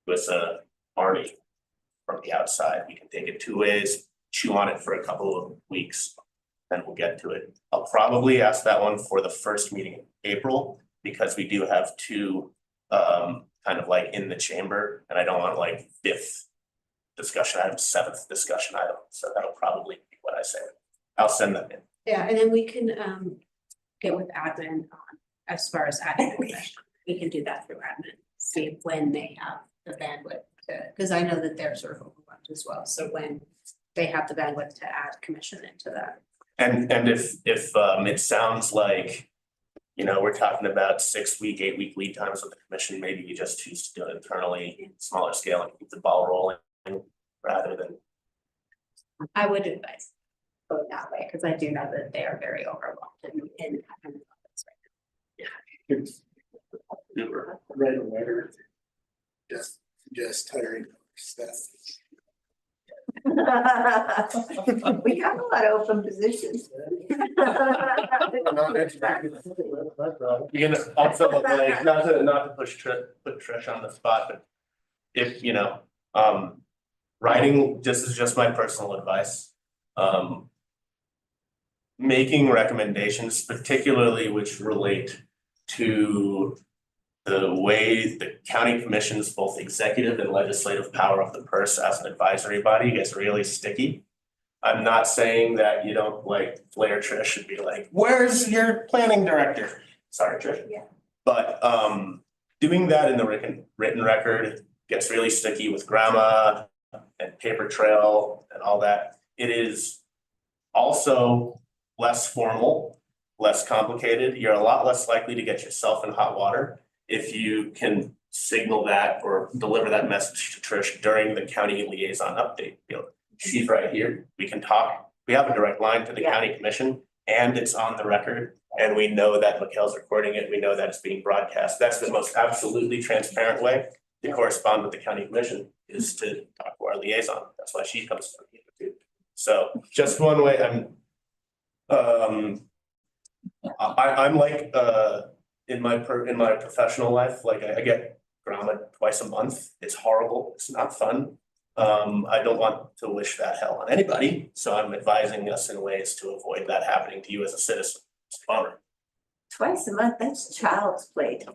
with a party from the outside. We can take it two ways, chew on it for a couple of weeks, then we'll get to it. I'll probably ask that one for the first meeting in April, because we do have two kind of like in the chamber, and I don't want like fifth discussion item, seventh discussion item. So that'll probably be what I say. I'll send that in. Yeah, and then we can get with admin on as far as admin. We can do that through admin, see when they have the bandwidth to, because I know that they're sort of overwhelmed as well. So when they have the bandwidth to add commission into that. And if it sounds like, we're talking about 6-week, 8-week lead times with the commission, maybe you just choose to do it internally, smaller scale, and keep the ball rolling rather than. I would advise going that way, because I do know that they are very overwhelmed in admin office right now. Right away. Just hiring staff. We got a lot of open positions. You're gonna also like, not to put Trish on the spot, but if, writing, this is just my personal advice. Making recommendations, particularly which relate to the way the county commissions both executive and legislative power of the purse as an advisory body gets really sticky. I'm not saying that you don't like flare Trish should be like, where's your planning director? Sorry, Trish. Yeah. But doing that in the written record gets really sticky with grandma and paper trail and all that. It is also less formal, less complicated. You're a lot less likely to get yourself in hot water if you can signal that or deliver that message to Trish during the county liaison update. She's right here. We can talk. We have a direct line to the county commission, and it's on the record. And we know that Mikhail's recording it. We know that it's being broadcast. That's the most absolutely transparent way to correspond with the county commission, is to talk to our liaison. That's why she comes to me too. So just one way. I'm like in my professional life, like I get grandma twice a month. It's horrible. It's not fun. I don't want to wish that hell on anybody. So I'm advising us in ways to avoid that happening to you as a citizen. It's a bummer. Twice a month, that's child's play. Yeah,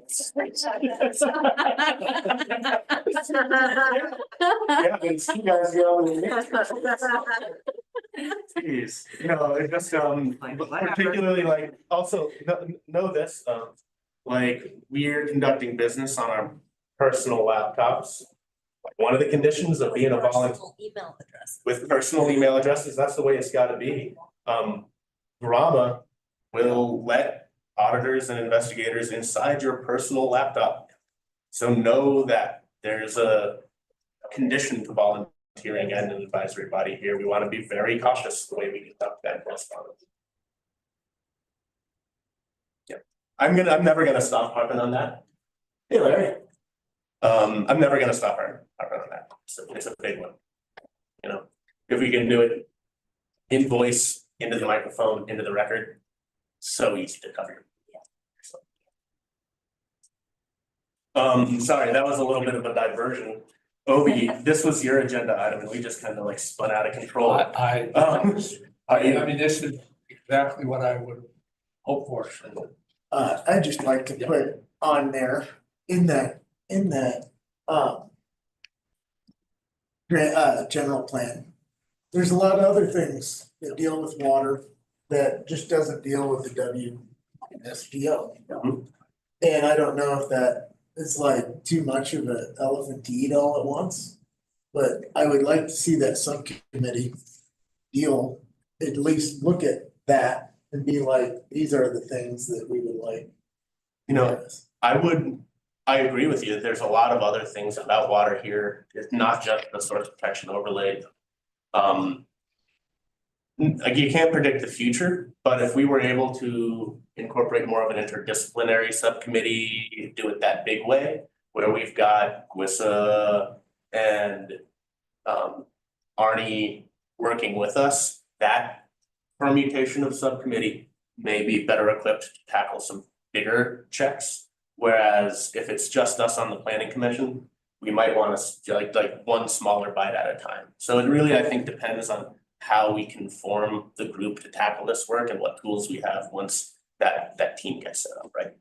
but see you guys yelling at me. Jeez, it's just particularly like, also know this, like we're conducting business on our personal laptops. One of the conditions of being a volunteer Email address. with personal email addresses, that's the way it's gotta be. Grama will let auditors and investigators inside your personal laptop. So know that there's a condition to volunteering and an advisory body here. We want to be very cautious the way we conduct that correspondence. Yeah, I'm never gonna stop harping on that. Hey Larry. I'm never gonna stop harping on that. It's a big one. If we can do it in voice, into the microphone, into the record, so easy to cover. Sorry, that was a little bit of a diversion. Obi, this was your agenda item and we just kind of like spun out of control. I mean, this is, exactly what I would hope for. So, I'd just like to put on there in that, general plan. There's a lot of other things that deal with water that just doesn't deal with the WSPO. And I don't know if that is like too much of an elephant to eat all at once. But I would like to see that subcommittee deal, at least look at that and be like, these are the things that we would like. You know, I agree with you. There's a lot of other things about water here. It's not just the source protection overlay. Like you can't predict the future, but if we were able to incorporate more of an interdisciplinary subcommittee, do it that big way, where we've got WISA and Arnie working with us, that permutation of subcommittee may be better equipped to tackle some bigger checks. Whereas if it's just us on the planning commission, we might want to like one smaller bite at a time. So it really, I think, depends on how we can form the group to tackle this work and what tools we have once that team gets set up, right?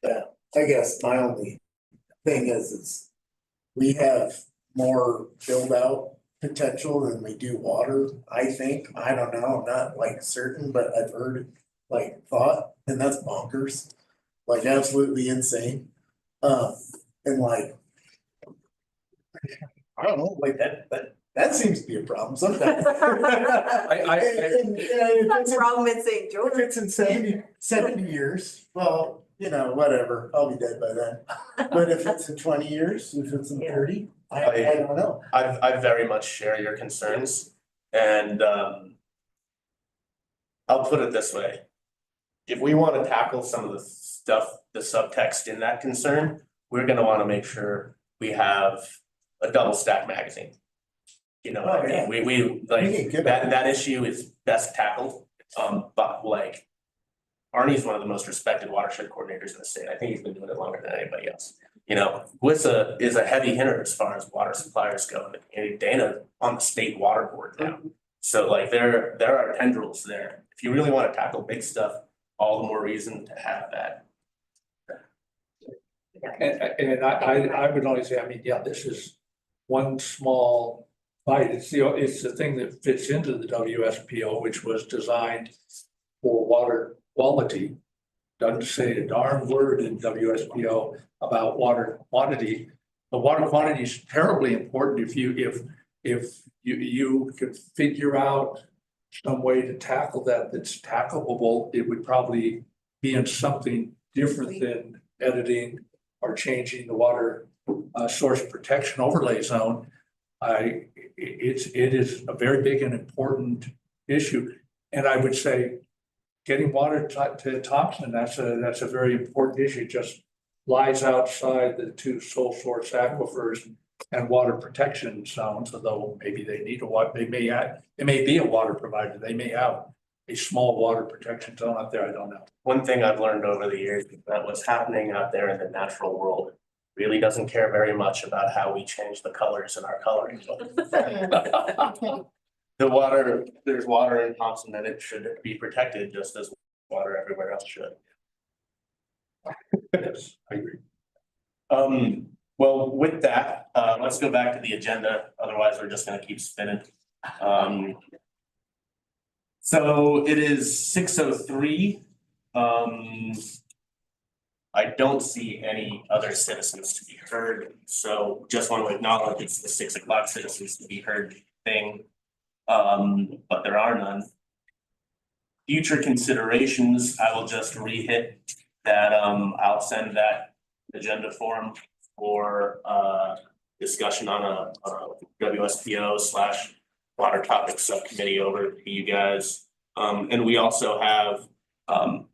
Yeah, I guess my only thing is we have more build out potential than we do water, I think. I don't know, I'm not like certain, but I've heard like thought, and that's bonkers. Like absolutely insane. And like, I don't know, like that seems to be a problem sometimes. That's wrong with St. If George. it's in 70 years, well, you know, whatever, I'll be dead by then. But if it's in 20 years, if it's in 30, I don't know. I very much share your concerns and I'll put it this way. If we want to tackle some of the stuff, the subtext in that concern, we're gonna want to make sure we have a double stack magazine. You know, what I mean? We like that issue is best tackled, but like Arnie's one of the most respected watershed coordinators in the state. I think he's been doing it longer than anybody else. You know, WISA is a heavy hitter as far as water suppliers go, and Dana on the state water board now. So like there are tendrils there. If you really want to tackle big stuff, all the more reason to have that. and I would only say, I mean, yeah, this is one small bite. It's the thing that fits into the WSPO, which was designed for water quality. Doesn't say a darn word in WSPO about water quantity. The water quantity is terribly important if you could figure out some way to tackle that's tackleable, it would probably be in something different than editing or changing the water source protection overlay zone. It is a very big and important issue. And I would say getting water to Thompson, that's a very important issue. Just lies outside the two sole source aquifers and water protection zones, although maybe they need they may be a water provider. They may have a small water protection zone out there. I don't know. One thing I've learned over the years is that what's happening out there in the natural world really doesn't care very much about how we change the colors in our coloring. There's water in Thompson and it should be protected just as water everywhere else should. Yes, I agree. Well, with that, let's go back to the agenda. Otherwise, we're just gonna keep spinning. So it is 6:03. I don't see any other citizens to be heard, so just want to acknowledge it's the 6 o'clock citizens to be heard thing. But there are none. Future considerations, I will just re-hit that, I'll send that agenda form for discussion on a WSPO/water topic subcommittee over to you guys. And we also have,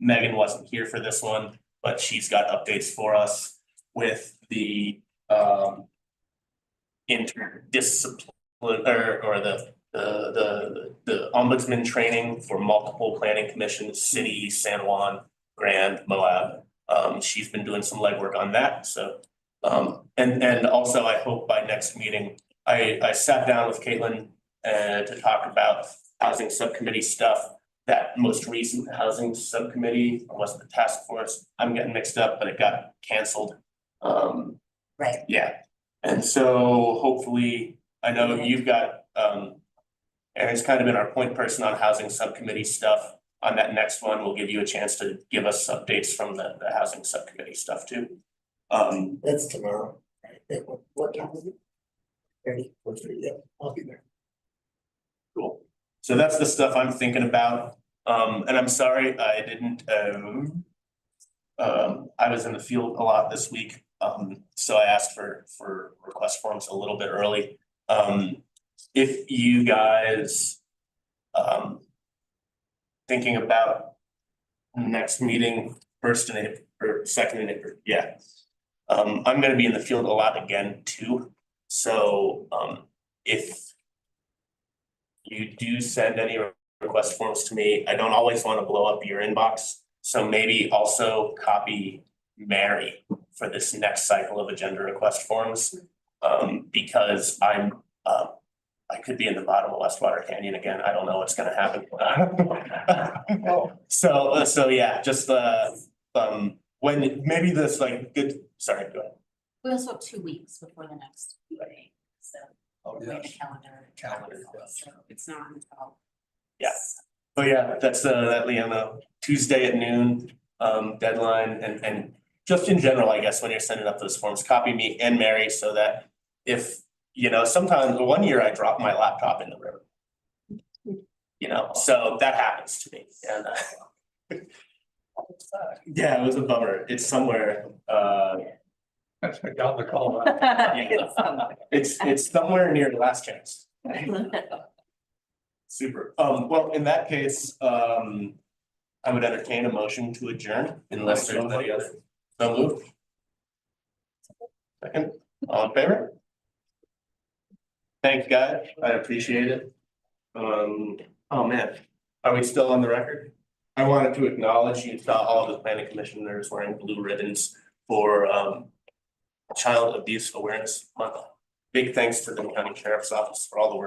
Megan wasn't here for this one, but she's got updates for us with the interdiscipline or the ombudsman training for multiple planning commissions, city, San Juan, Grand, Moab. She's been doing some legwork on that. So, and also I hope by next meeting, I sat down with Caitlin to talk about housing subcommittee stuff. that most recent housing subcommittee, or was it the task force? I'm getting mixed up, but it got canceled. Right. Yeah, and so hopefully, I know you've got, Erin's kind of been our point person on housing subcommittee stuff. On that next one, we'll give you a chance to give us updates from the housing subcommittee stuff too. That's tomorrow. Right? What time is it? 4:30, yeah, I'll be there. Cool. So that's the stuff I'm thinking about. And I'm sorry, I didn't, I was in the field a lot this week. So I asked for request forms a little bit early. If you guys, thinking about next meeting, first in April, or second in April, yeah. I'm gonna be in the field a lot again too. So, if you do send any request forms to me, I don't always want to blow up your inbox. So maybe also copy Mary for this next cycle of agenda request forms. Because I could be in the bottom of Westwater Canyon again. I don't know what's gonna happen. So yeah, just when maybe this like good, sorry, go ahead. We also have 2 weeks before the next meeting, so Oh, we're in the yes. calendar. Yes. So it's not until. Yeah. But yeah, that's that Leanna, Tuesday at noon, deadline and just in general, I guess, when you're sending up those forms, copy me and Mary so that if, you know, sometimes one year I dropped my laptop in the river. You know, so that happens to me and yeah, it was a bummer. It's somewhere, That's down the call. it's somewhere near the Last Chance. Super. Well, in that case, I would entertain a motion to adjourn unless there's any other. So moved. Second, all in favor? Thanks, guys. I appreciate it. Oh man, are we still on the record? I wanted to acknowledge you saw all of the planning commissioners wearing blue ribbons for Child Abuse Awareness Month. Big thanks to the county sheriff's office for all the work